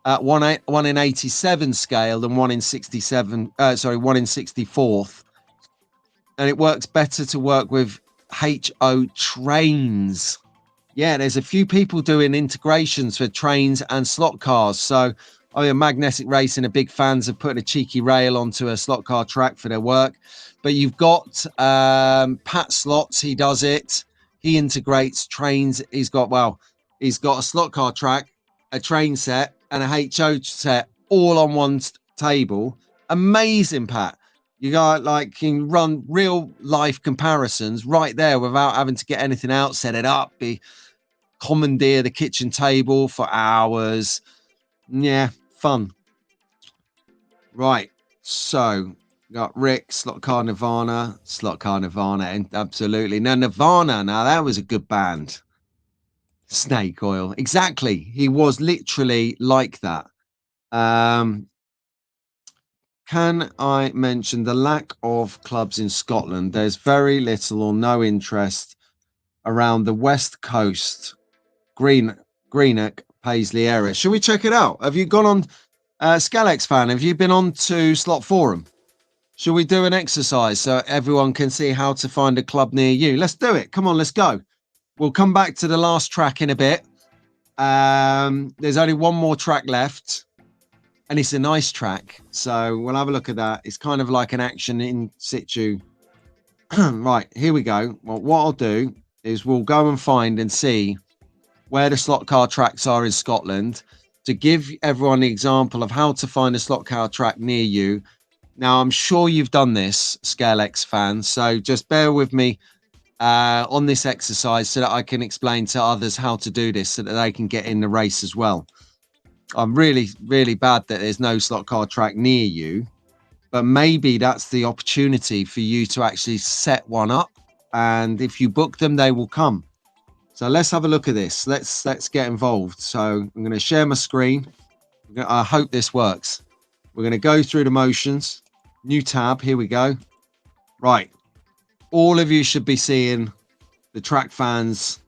at 1 in 87 scale than 1 in 67. 1 in 64th, and it works better to work with HO trains. Yeah, there's a few people doing integrations for trains and slot cars. So Magnetic Racing are big fans of putting a cheeky rail onto a slot car track for their work. But you've got Pat Slots, he does it. He integrates trains. He's got a slot car track, a train set, and a HO set all on one table. Amazing, Pat. You got like can run real life comparisons right there without having to get anything out, set it up, commandeer the kitchen table for hours. Yeah, fun. Right. So got Rick, Slot Car Nirvana, and absolutely. Now Nirvana, now that was a good band. Snake Oil. Exactly. He was literally like that. Can I mention the lack of clubs in Scotland? There's very little or no interest around the west coast, Greenock, Paisley area. Should we check it out? Have you gone on Scalex fan? Have you been on to Slot Forum? Should we do an exercise so everyone can see how to find a club near you? Let's do it. Come on, let's go. We'll come back to the last track in a bit. There's only one more track left. And it's a nice track, so we'll have a look at that. It's kind of like an action in situ. Right, here we go. Well, what I'll do is we'll go and find and see where the slot car tracks are in Scotland to give everyone the example of how to find a slot car track near you. Now, I'm sure you've done this, Scalex fans, so just bear with me on this exercise so that I can explain to others how to do this so that they can get in the race as well. I'm really, really bad that there's no slot car track near you, but maybe that's the opportunity for you to actually set one up. And if you book them, they will come. So let's have a look at this. Let's get involved. So I'm going to share my screen. I hope this works. We're going to go through the motions. New tab. Here we go. Right. All of you should be seeing the Track Fans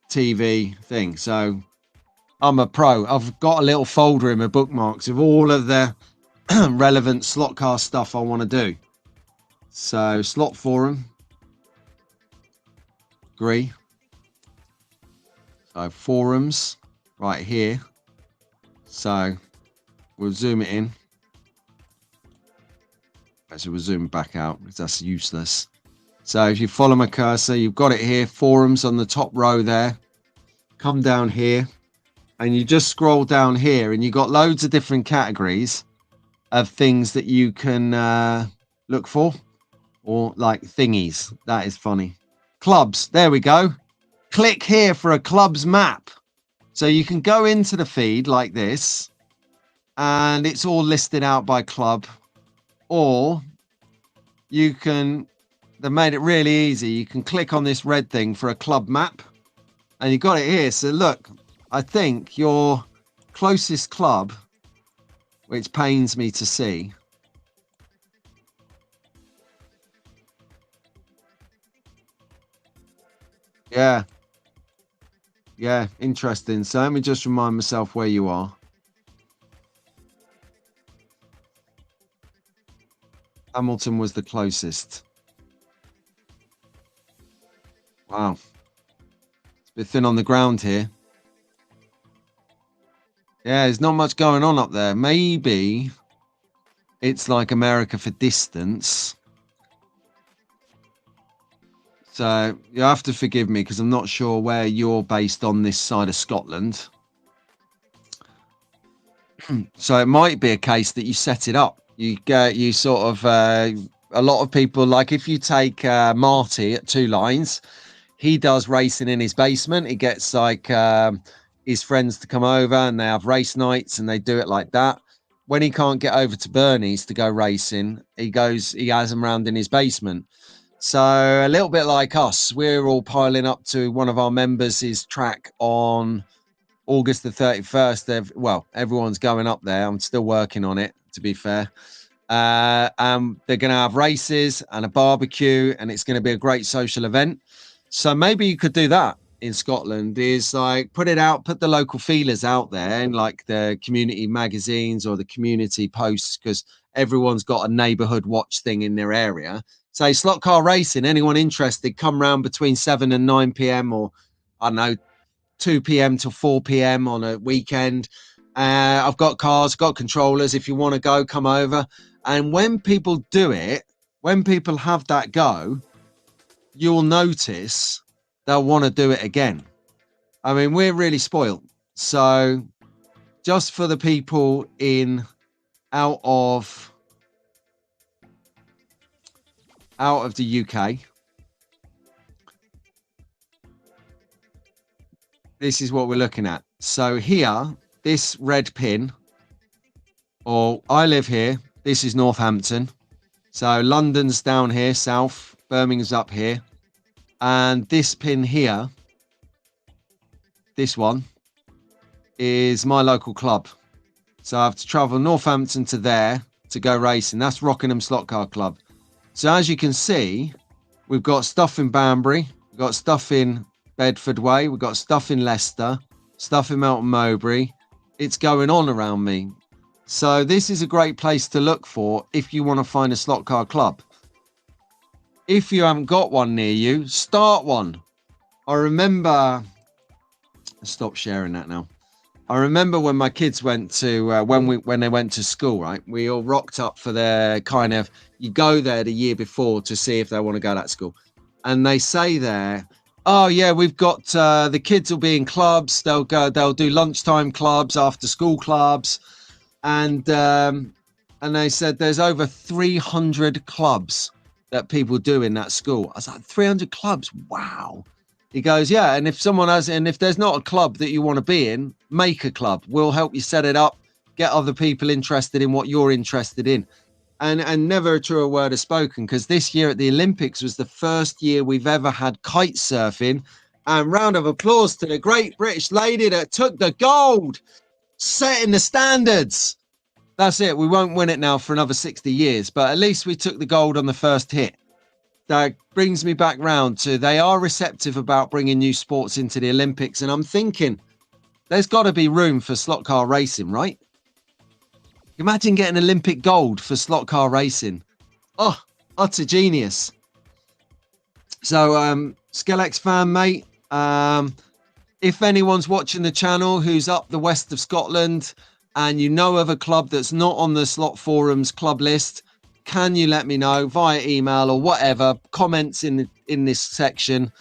TV thing. So I'm a pro. I've got a little folder in my bookmarks of all of the relevant slot car stuff I want to do. So slot forum. Agree. So forums right here. So we'll zoom it in. Actually, we'll zoom back out because that's useless. So if you follow my cursor, you've got it here. Forums on the top row there. Come down here. And you just scroll down here and you got loads of different categories of things that you can look for, or like thingies. That is funny. Clubs. There we go. Click here for a clubs map. So you can go into the feed like this and it's all listed out by club, or you can, they've made it really easy. You can click on this red thing for a club map and you got it here. So look, I think your closest club, which pains me to see, yeah, interesting. So let me just remind myself where you are. Hamilton was the closest. Wow, it's a bit thin on the ground here. Yeah, there's not much going on up there. Maybe it's like America for distance. So you have to forgive me because I'm not sure where you're based on this side of Scotland. So it might be a case that you set it up. You sort of, a lot of people, like if you take Marty at Two Lines, he does racing in his basement. He gets like his friends to come over and they have race nights and they do it like that. When he can't get over to Bernie's to go racing, he has them around in his basement. So a little bit like us, we're all piling up to one of our members' track on August the 31st. Well, everyone's going up there. I'm still working on it, to be fair. They're going to have races and a barbecue and it's going to be a great social event. So maybe you could do that in Scotland, is like put it out, put the local feelers out there in like the community magazines or the community posts, because everyone's got a neighborhood watch thing in their area. Say slot car racing, anyone interested, come round between 7 and 9 p.m. or I don't know, 2 p.m. to 4 p.m. on a weekend. I've got cars, got controllers. If you want to go, come over. And when people do it, when people have that go, you'll notice they'll want to do it again. I mean, we're really spoiled. So just for the people out of out of the UK. This is what we're looking at. So here, this red pin, or I live here. This is Northampton. So London's down here, south. Birmingham's up here. And this pin here, this one, is my local club. So I have to travel Northampton to there to go racing. That's Rockingham Slot Car Club. So as you can see, we've got stuff in Banbury. We've got stuff in Bedford Way. We've got stuff in Leicester. Stuff in Melton Mowbray. It's going on around me. So this is a great place to look for if you want to find a slot car club. If you haven't got one near you, start one. I remember... Stop sharing that now. I remember when my kids went to when they went to school, right? We all rocked up for their kind of, you go there the year before to see if they want to go to that school, and they say there, oh yeah, we've got the kids will be in clubs. They'll do lunchtime clubs, after school clubs, and they said there's over 300 clubs that people do in that school. I was like, 300 clubs, wow. He goes, yeah, and if there's not a club that you want to be in, make a club. We'll help you set it up, get other people interested in what you're interested in. And never a truer word is spoken, because this year at the Olympics was the first year we've ever had kite surfing. And round of applause to the great British lady that took the gold, setting the standards. That's it. We won't win it now for another 60 years, but at least we took the gold on the first hit. That brings me back round to, they are receptive about bringing new sports into the Olympics. And I'm thinking there's got to be room for slot car racing, right? Imagine getting Olympic gold for slot car racing. Oh, utter genius. So, Scalex fan, mate, if anyone's watching the channel who's up the west of Scotland and you know of a club that's not on the Slot Forums club list, can you let me know via email or whatever, comments in this section,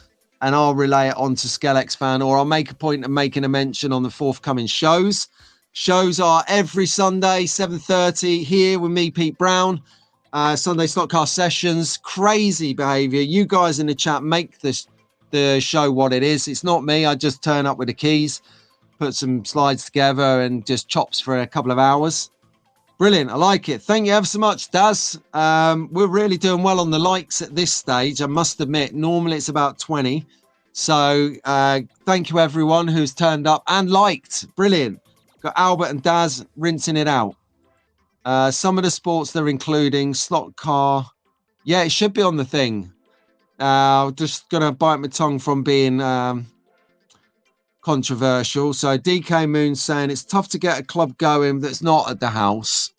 and I'll relay it on to Scalex fan, or I'll make a point of making a mention on the forthcoming shows. Shows are every Sunday, 7:30 here with me, Pete Brown. Sunday slot car sessions, crazy behavior. You guys in the chat make the show what it is. It's not me. I just turn up with the keys, put some slides together and just chops for a couple of hours. Brilliant. I like it. Thank you ever so much, Daz. We're really doing well on the likes at this stage, I must admit. Normally it's about 20. So thank you everyone who's turned up and liked. Brilliant. Got Albert and Daz rinsing it out. Some of the sports they're including, slot car. Yeah, it should be on the thing. Just going to bite my tongue from being controversial. So DK Moon saying it's tough to get a club going that's not at the house.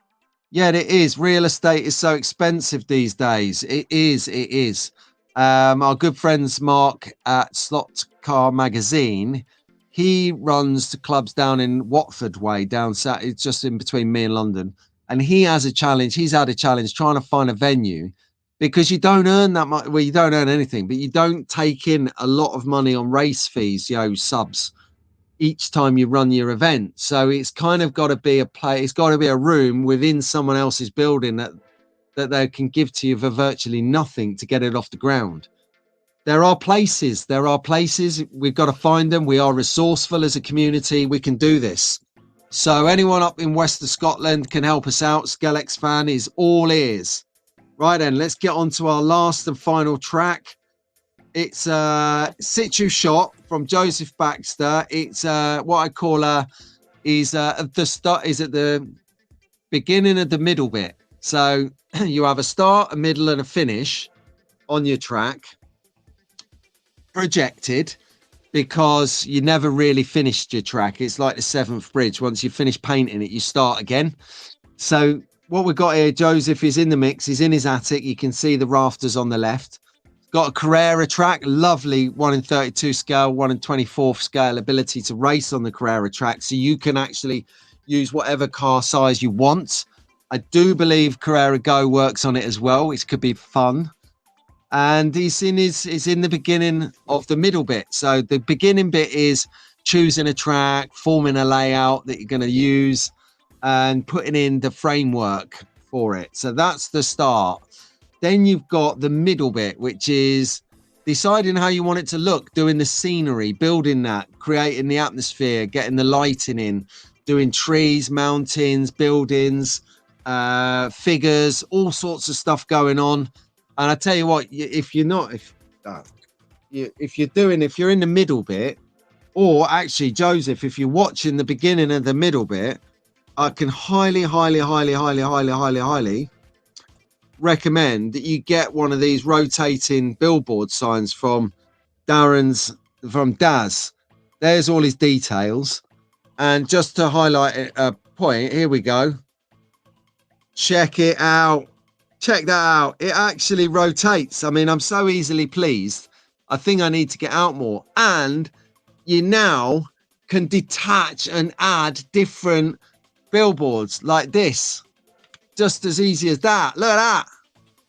Yeah, it is. Real estate is so expensive these days. It is. Our good friends Mark at Slot Car Magazine, he runs the clubs down in Watford way, down south. It's just in between me and London. And he has a challenge. He's had a challenge trying to find a venue, because you don't earn that much. Well, you don't earn anything, but you don't take in a lot of money on race fees, subs, each time you run your event. So it's kind of got to be it's got to be a room within someone else's building that they can give to you for virtually nothing to get it off the ground. There are places. We've got to find them. We are resourceful as a community. We can do this. So anyone up in west of Scotland can help us out. Scalex fan is all ears. Right then, let's get on to our last and final track. It's a situ shot from Joseph Baxter. It's what I call is at the beginning of the middle bit. So you have a start, a middle, and a finish on your track, projected, because you never really finished your track. It's like the seventh bridge. Once you finish painting it, you start again. So what we've got here, Joseph is in the mix. He's in his attic. You can see the rafters on the left. Got a Carrera track, lovely 1 in 32 scale, 1 in 24 scale ability to race on the Carrera track. So you can actually use whatever car size you want. I do believe Carrera Go works on it as well. It could be fun. And he's in the beginning of the middle bit. So the beginning bit is choosing a track, forming a layout that you're going to use, and putting in the framework for it. So that's the start. Then you've got the middle bit, which is deciding how you want it to look, doing the scenery, building that, creating the atmosphere, getting the lighting in, doing trees, mountains, buildings, figures, all sorts of stuff going on. And I tell you what, if you're in the middle bit, or actually, Joseph, if you're watching the beginning of the middle bit, I can highly recommend that you get one of these rotating billboard signs from Daz. There's all his details. And just to highlight a point, here we go. Check it out. Check that out. It actually rotates. I mean, I'm so easily pleased. I think I need to get out more. And you now can detach and add different billboards like this. Just as easy as that. Look at that.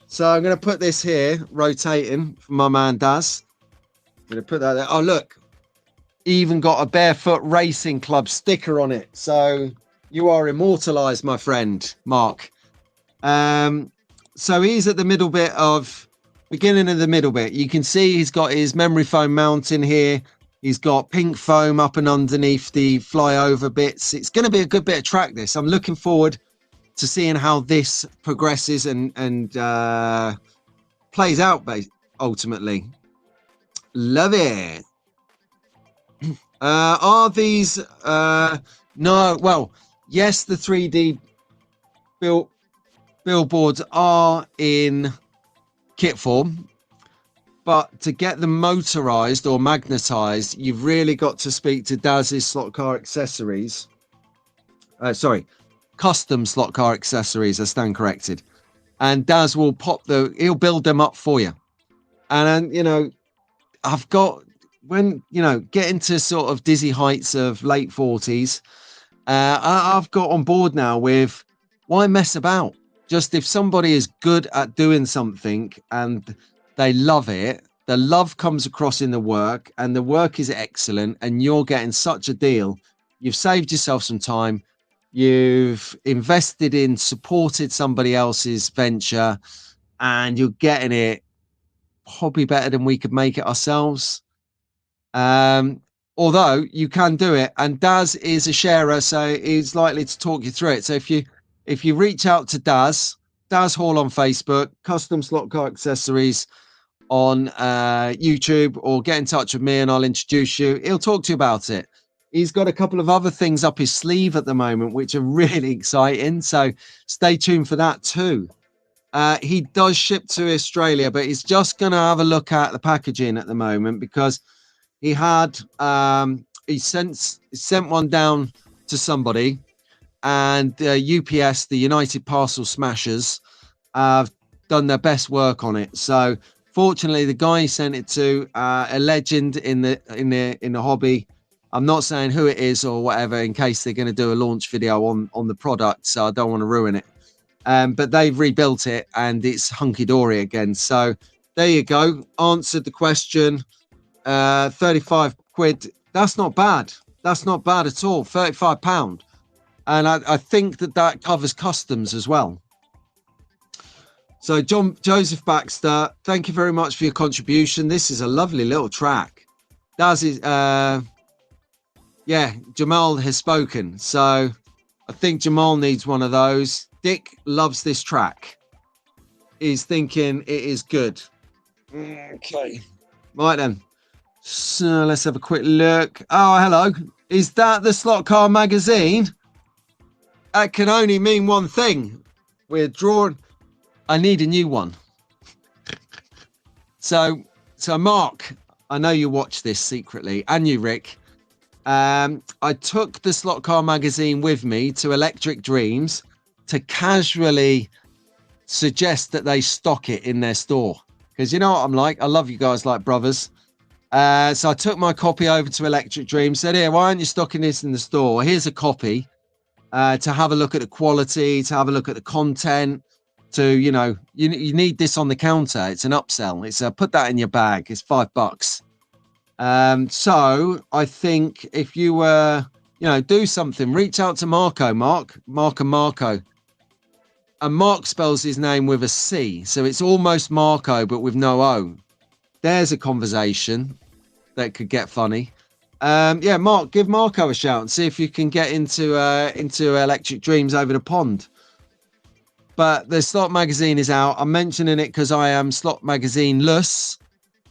So I'm going to put this here, rotating for my man Daz. I'm going to put that there. Oh, look. Even got a Barefoot Racing Club sticker on it. So you are immortalized, my friend, Mark. So he's at the middle bit of, beginning of the middle bit. You can see he's got his memory foam mountain here. He's got pink foam up and underneath the flyover bits. It's going to be a good bit of track, this. I'm looking forward to seeing how this progresses and plays out ultimately. Love it. Are these no, well, yes, the 3D billboards are in kit form, but to get them motorized or magnetized, you've really got to speak to Daz's Slot Car Accessories. Custom Slot Car Accessories, I stand corrected. And Daz will he'll build them up for you. And you know, I've got, when, you know, getting to sort of dizzy heights of late 40s, I've got on board now with, why mess about? Just if somebody is good at doing something and they love it, the love comes across in the work and the work is excellent and you're getting such a deal, you've saved yourself some time, you've invested in, supported somebody else's venture, and you're getting it probably better than we could make it ourselves. Although you can do it, and Daz is a sharer, so he's likely to talk you through it. So if you reach out to Daz Hall on Facebook, Custom Slot Car Accessories on YouTube, or get in touch with me and I'll introduce you. He'll talk to you about it. He's got a couple of other things up his sleeve at the moment, which are really exciting. So stay tuned for that too. He does ship to Australia, but he's just going to have a look at the packaging at the moment, because he had he sent one down to somebody, and UPS, the United Parcel Smashers, have done their best work on it. So fortunately, the guy he sent it to, a legend in the hobby. I'm not saying who it is or whatever, in case they're going to do a launch video on the product, so I don't want to ruin it. But they've rebuilt it and it's hunky-dory again. So there you go. Answered the question. 35 quid. That's not bad. That's not bad at all. £35. And I think that covers customs as well. So Joseph Baxter, thank you very much for your contribution. This is a lovely little track. Jamal has spoken. So I think Jamal needs one of those. Dick loves this track. He's thinking it is good. Okay. Right then. So let's have a quick look. Oh, hello. Is that the Slot Car magazine? That can only mean one thing. We're drawing. I need a new one. So Mark, I know you watch this secretly, and you, Rick. I took the Slot Car magazine with me to Electric Dreams to casually suggest that they stock it in their store, because you know what I'm like. I love you guys like brothers. So I took my copy over to Electric Dreams, said, here, why aren't you stocking this in the store? Here's a copy to have a look at the quality, to have a look at the content, to, you know, you need this on the counter. It's an upsell. It's put that in your bag. It's $5. So I think if you do something, reach out to Mark and Marco. And Mark spells his name with a C, so it's almost Marco but with no O. There's a conversation that could get funny. Yeah, Mark, give Marco a shout and see if you can get into Electric Dreams over the pond. But the slot magazine is out. I'm mentioning it because I am slot magazine-less.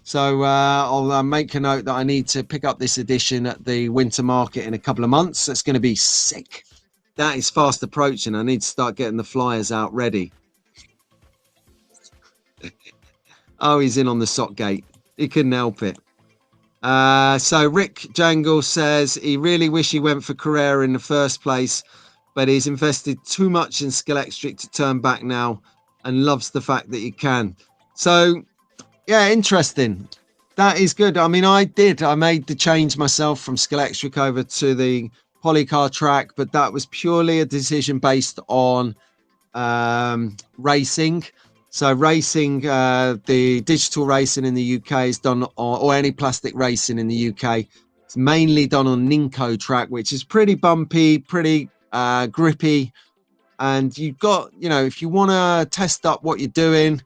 So I'll make a note that I need to pick up this edition at the winter market in a couple of months. That's going to be sick. That is fast approaching. I need to start getting the flyers out ready. Oh, he's in on the sock gate. He couldn't help it. So Rick Jangle says he really wish he went for Carrera in the first place, but he's invested too much in Scalextric to turn back now and loves the fact that he can. So, yeah, interesting. That is good. I mean, I made the change myself from Scalextric over to the Polycar track, but that was purely a decision based on racing. So racing, the digital racing in the UK is done, or any plastic racing in the UK, it's mainly done on Ninko track, which is pretty bumpy, pretty grippy. And you've got, you know, if you want to test up what you're doing,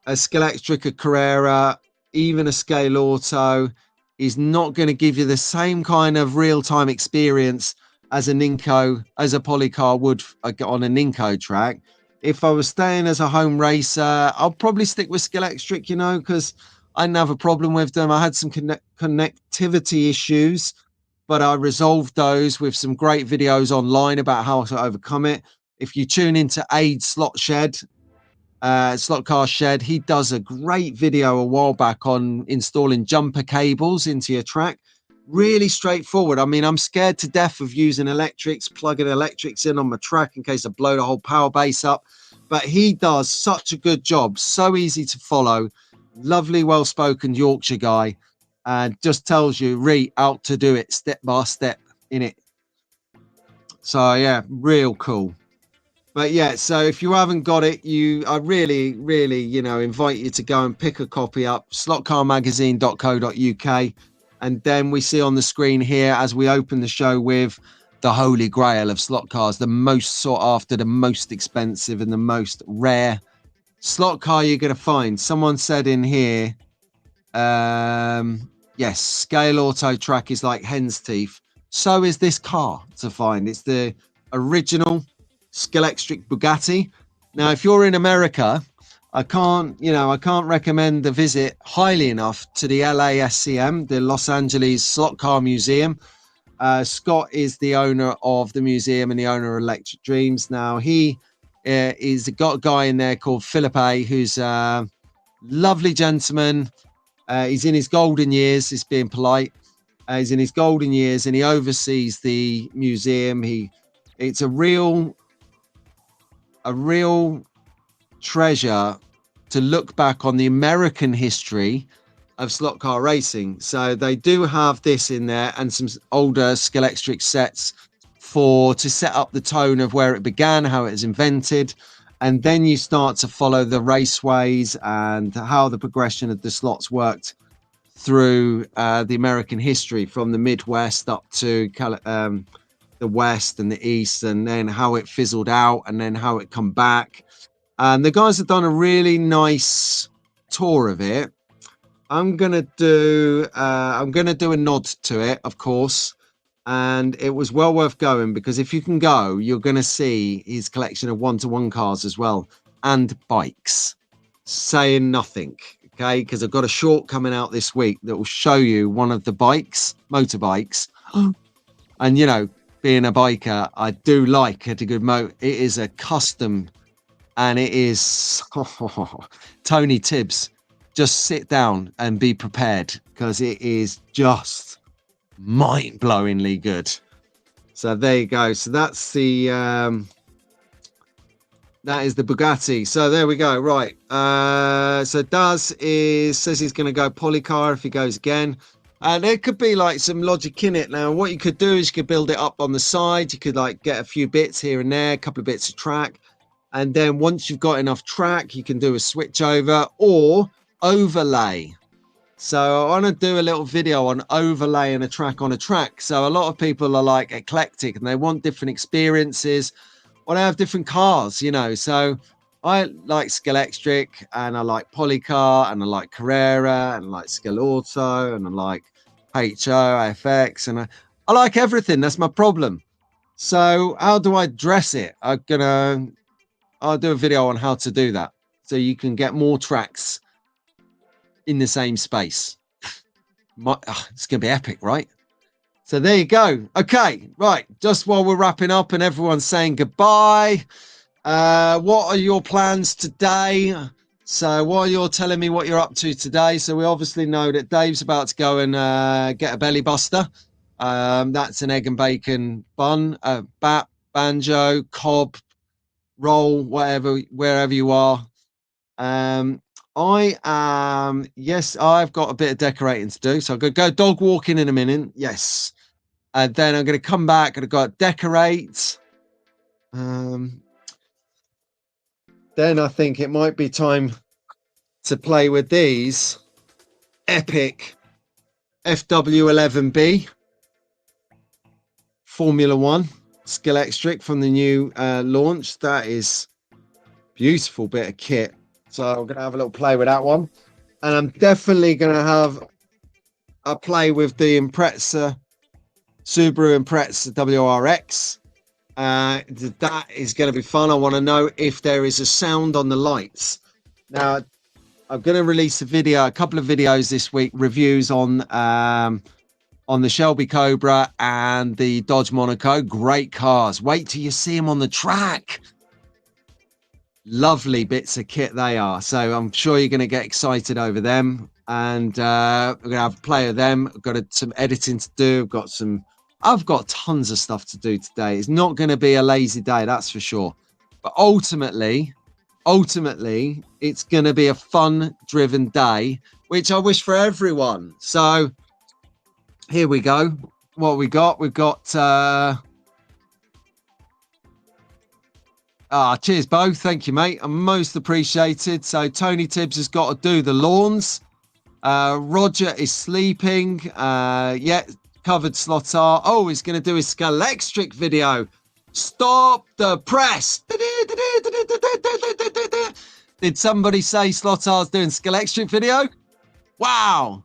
a Scalextric, a Carrera, even a Scale Auto is not going to give you the same kind of real-time experience as a Ninko, as a Polycar would on a Ninko track. If I was staying as a home racer, I'll probably stick with Scalextric, you know, because I didn't have a problem with them. I had some connectivity issues, but I resolved those with some great videos online about how to overcome it. If you tune into Aid Slot Car Shed, he does a great video a while back on installing jumper cables into your track. Really straightforward. I mean, I'm scared to death of using electrics, plugging electrics in on my track in case I blow the whole power base up. But he does such a good job. So easy to follow. Lovely, well-spoken Yorkshire guy. And just tells you, out to do it step by step in it. So, yeah, real cool. But yeah, so if you haven't got it, I really, you know, invite you to go and pick a copy up, slotcarmagazine.co.uk. And then we see on the screen here, as we open the show with the holy grail of slot cars, the most sought after, the most expensive and the most rare slot car you're going to find. Someone said in here, yes, Scale Auto track is like hen's teeth. So is this car to find. It's the original Scalextric Bugatti. Now, if you're in America, I can't recommend the visit highly enough to the LASCM, the Los Angeles Slot Car Museum. Scott is the owner of the museum and the owner of Electric Dreams. Now, he is got a guy in there called Philip A, who's a lovely gentleman. He's in his golden years, he's being polite. He's in his golden years and he oversees the museum. It's a real treasure to look back on the American history of slot car racing. So they do have this in there and some older Scalextric sets to set up the tone of where it began, how it was invented. And then you start to follow the raceways and how the progression of the slots worked through the American history from the Midwest up to the West and the East, and then how it fizzled out and then how it come back. And the guys have done a really nice tour of it. I'm gonna do a nod to it, of course, and it was well worth going because if you can go, you're gonna see his collection of one-to-one cars as well and bikes. Saying nothing, okay? Because I've got a short coming out this week that will show you one of the motorbikes, and you know, being a biker, I do like a good It is a custom. And it is Tony Tibbs. Just sit down and be prepared because it is just mind-blowingly good. So there you go. So that's the that is the Bugatti. So there we go. Right. So says he's going to go Polycar if he goes again. And there could be like some logic in it. Now, what you could do is you could build it up on the side. You could like get a few bits here and there, a couple of bits of track. And then once you've got enough track, you can do a switch over or overlay. So I want to do a little video on overlaying a track on a track. So a lot of people are like eclectic and they want different experiences. or they have different cars, you know. So I like Scalextric, and I like Polycar, and I like Carrera, and I like Scalauto, and I like HOFX, and I like everything. That's my problem. So how do I dress it? I'll do a video on how to do that, so you can get more tracks in the same space. It's gonna be epic, right? So there you go. Okay, right. Just while we're wrapping up and everyone's saying goodbye, what are your plans today? So while you're telling me what you're up to today, so we obviously know that Dave's about to go and get a belly buster. That's an egg and bacon bun, bat, banjo, cob, roll, whatever, wherever you are. I am, yes, I've got a bit of decorating to do. So I'm going to go dog walking in a minute. Yes. And then I'm going to come back and I've got to decorate. Then I think it might be time to play with these epic FW11B Formula One Scalextric from the new launch. That is beautiful bit of kit. So I'm going to have a little play with that one. And I'm definitely going to have a play with the Impreza, Subaru Impreza WRX. That is going to be fun. I want to know if there is a sound on the lights. Now, I'm going to release a couple of videos this week, reviews on the Shelby Cobra and the Dodge Monaco. Great cars. Wait till you see them on the track. Lovely bits of kit they are. So I'm sure you're going to get excited over them. And we're going to have a play of them. I've got some editing to do. I've got tons of stuff to do today. It's not going to be a lazy day, that's for sure. But ultimately, it's going to be a fun-driven day, which I wish for everyone. So here we go. What we got? We've got... cheers, Bo. Thank you, mate. I'm most appreciated. So Tony Tibbs has got to do the lawns. Roger is sleeping. Yeah, covered Slotar. Oh, he's going to do his Scalextric video. Stop the press. Did somebody say Slotar's doing Scalextric video? Wow.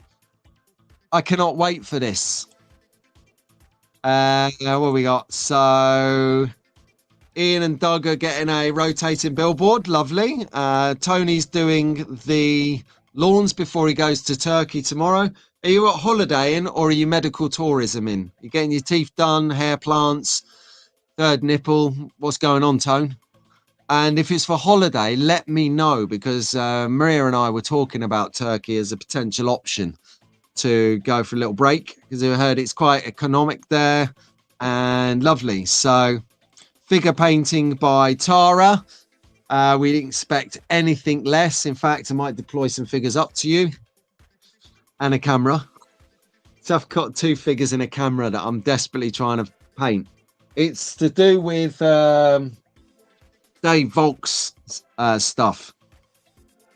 I cannot wait for this. What we got? So Ian and Doug are getting a rotating billboard. Lovely. Tony's doing the lawns before he goes to Turkey tomorrow. Are you at holidaying or are you medical tourism in? You're getting your teeth done, hair plants, third nipple. What's going on, Tone? And if it's for holiday, let me know, because Maria and I were talking about Turkey as a potential option to go for a little break, because I heard it's quite economic there and lovely. So figure painting by Tara. We didn't expect anything less. In fact, I might deploy some figures up to you and a camera. So I've got 2 figures and a camera that I'm desperately trying to paint. It's to do with Dave Volk's stuff.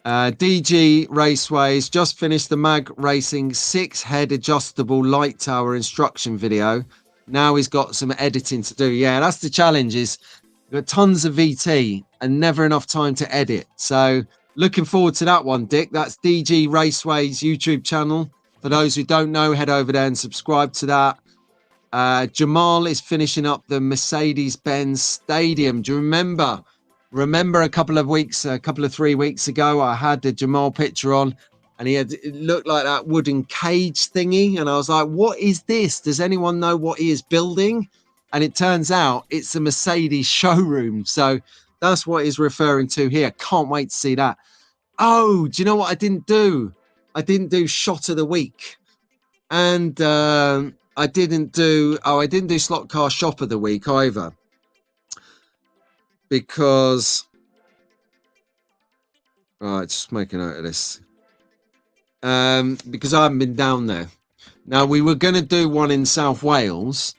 DG Raceways just finished the Mag Racing 6-head adjustable light tower instruction video. Now he's got some editing to do. Yeah, that's the challenge, is got tons of VT and never enough time to edit. So looking forward to that one, Dick. That's DG Raceways YouTube channel. For those who don't know, head over there and subscribe to that. Jamal is finishing up the Mercedes-Benz Stadium. Do you remember a couple of 3 weeks ago, I had the Jamal picture on, and it looked like that wooden cage thingy. And I was like, what is this? Does anyone know what he is building? And it turns out it's a Mercedes showroom. So that's what he's referring to here. Can't wait to see that. Oh, do you know what I didn't do? I didn't do shot of the week. And I didn't do slot car shop of the week either. Because, all right, just make a note of this. Because I haven't been down there. Now, we were going to do one in South Wales,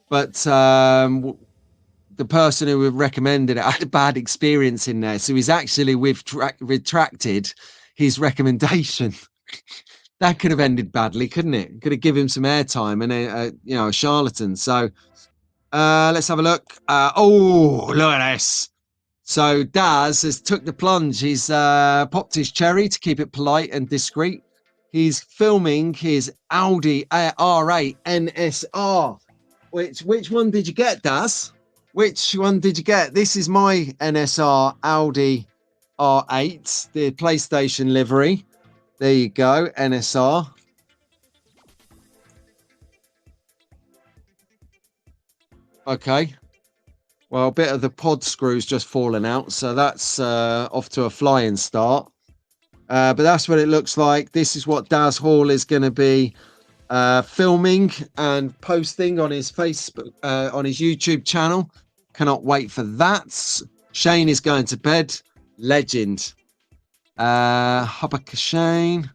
but the person who recommended it had a bad experience in there. So he's actually retracted his recommendation. That could have ended badly, couldn't it? Could have given him some airtime and a charlatan. So Let's have a look. Oh, look at this. So Daz has took the plunge. He's popped his cherry to keep it polite and discreet. He's filming his Audi R8 NSR. Which one did you get, Daz? Which one did you get? This is my NSR Audi R8, the PlayStation livery. There you go, NSR. Okay. Well, a bit of the pod screws just fallen out, so that's off to a flying start. But that's what it looks like. This is what Daz Hall is going to be filming and posting on his Facebook, on his YouTube channel. Cannot wait for that. Shane is going to bed. Legend. Hubba Shane.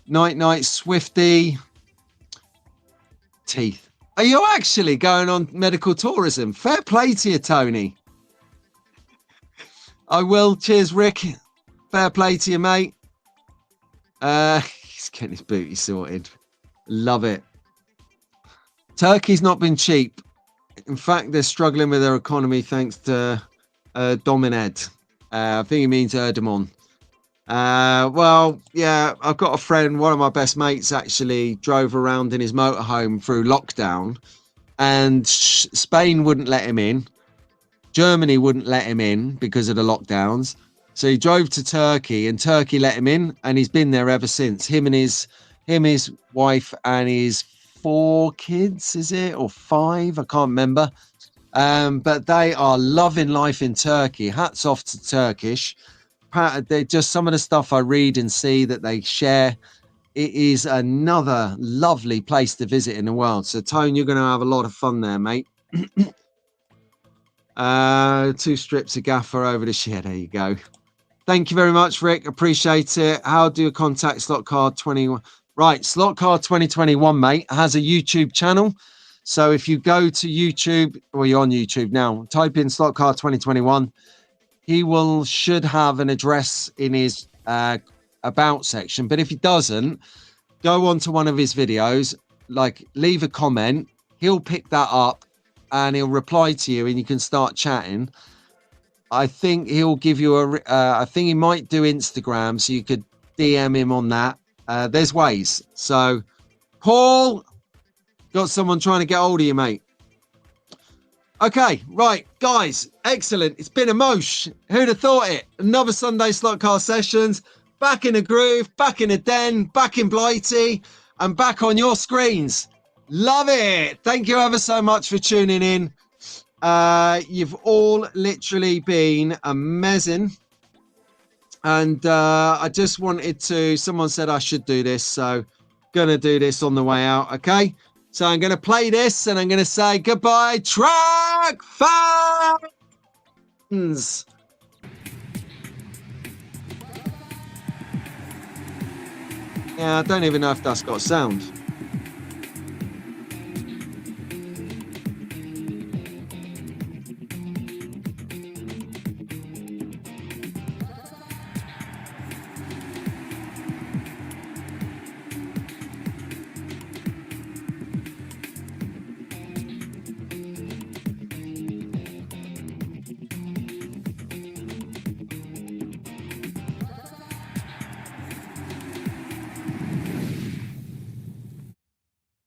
Night Swifty. Teeth. Are you actually going on medical tourism? Fair play to you, Tony. I will. Cheers, Rick. Fair play to you, mate. He's getting his booty sorted. Love it. Turkey's not been cheap. In fact, they're struggling with their economy thanks to Domined. I think he means Erdogan. Well, yeah, I've got a friend, one of my best mates actually drove around in his motorhome through lockdown, and Spain wouldn't let him in. Germany wouldn't let him in because of the lockdowns. So he drove to Turkey, and Turkey let him in, and he's been there ever since. Him, his wife, and his 4 kids, is it, or 5? I can't remember. But they are loving life in Turkey. Hats off to Turkish. They're just some of the stuff I read and see that they share. It is another lovely place to visit in the world. So, Tone, you're going to have a lot of fun there, mate. 2 strips of gaffer over the share. There you go. Thank you very much, Rick. Appreciate it. How do you contact Slotcard 21? Right, Slotcard 2021, mate, has a YouTube channel. So if you go to YouTube, well, you're on YouTube now, type in Slotcard 2021. He should have an address in his about section. But if he doesn't, go on to one of his videos, like leave a comment. He'll pick that up and he'll reply to you and you can start chatting. I think he'll give you I think he might do Instagram, so you could DM him on that. There's ways. So, Paul, got someone trying to get hold of you, mate. Okay, right, guys, excellent. It's been a mosh. Who'd have thought it? Another Sunday Slotcast sessions. Back in a groove, back in a den, back in Blighty, and back on your screens. Love it. Thank you ever so much for tuning in. You've all literally been amazing. And I just wanted to, someone said I should do this, so gonna do this on the way out, okay? So I'm gonna play this and I'm gonna say goodbye, track fans. Yeah, I don't even know if that's got sound.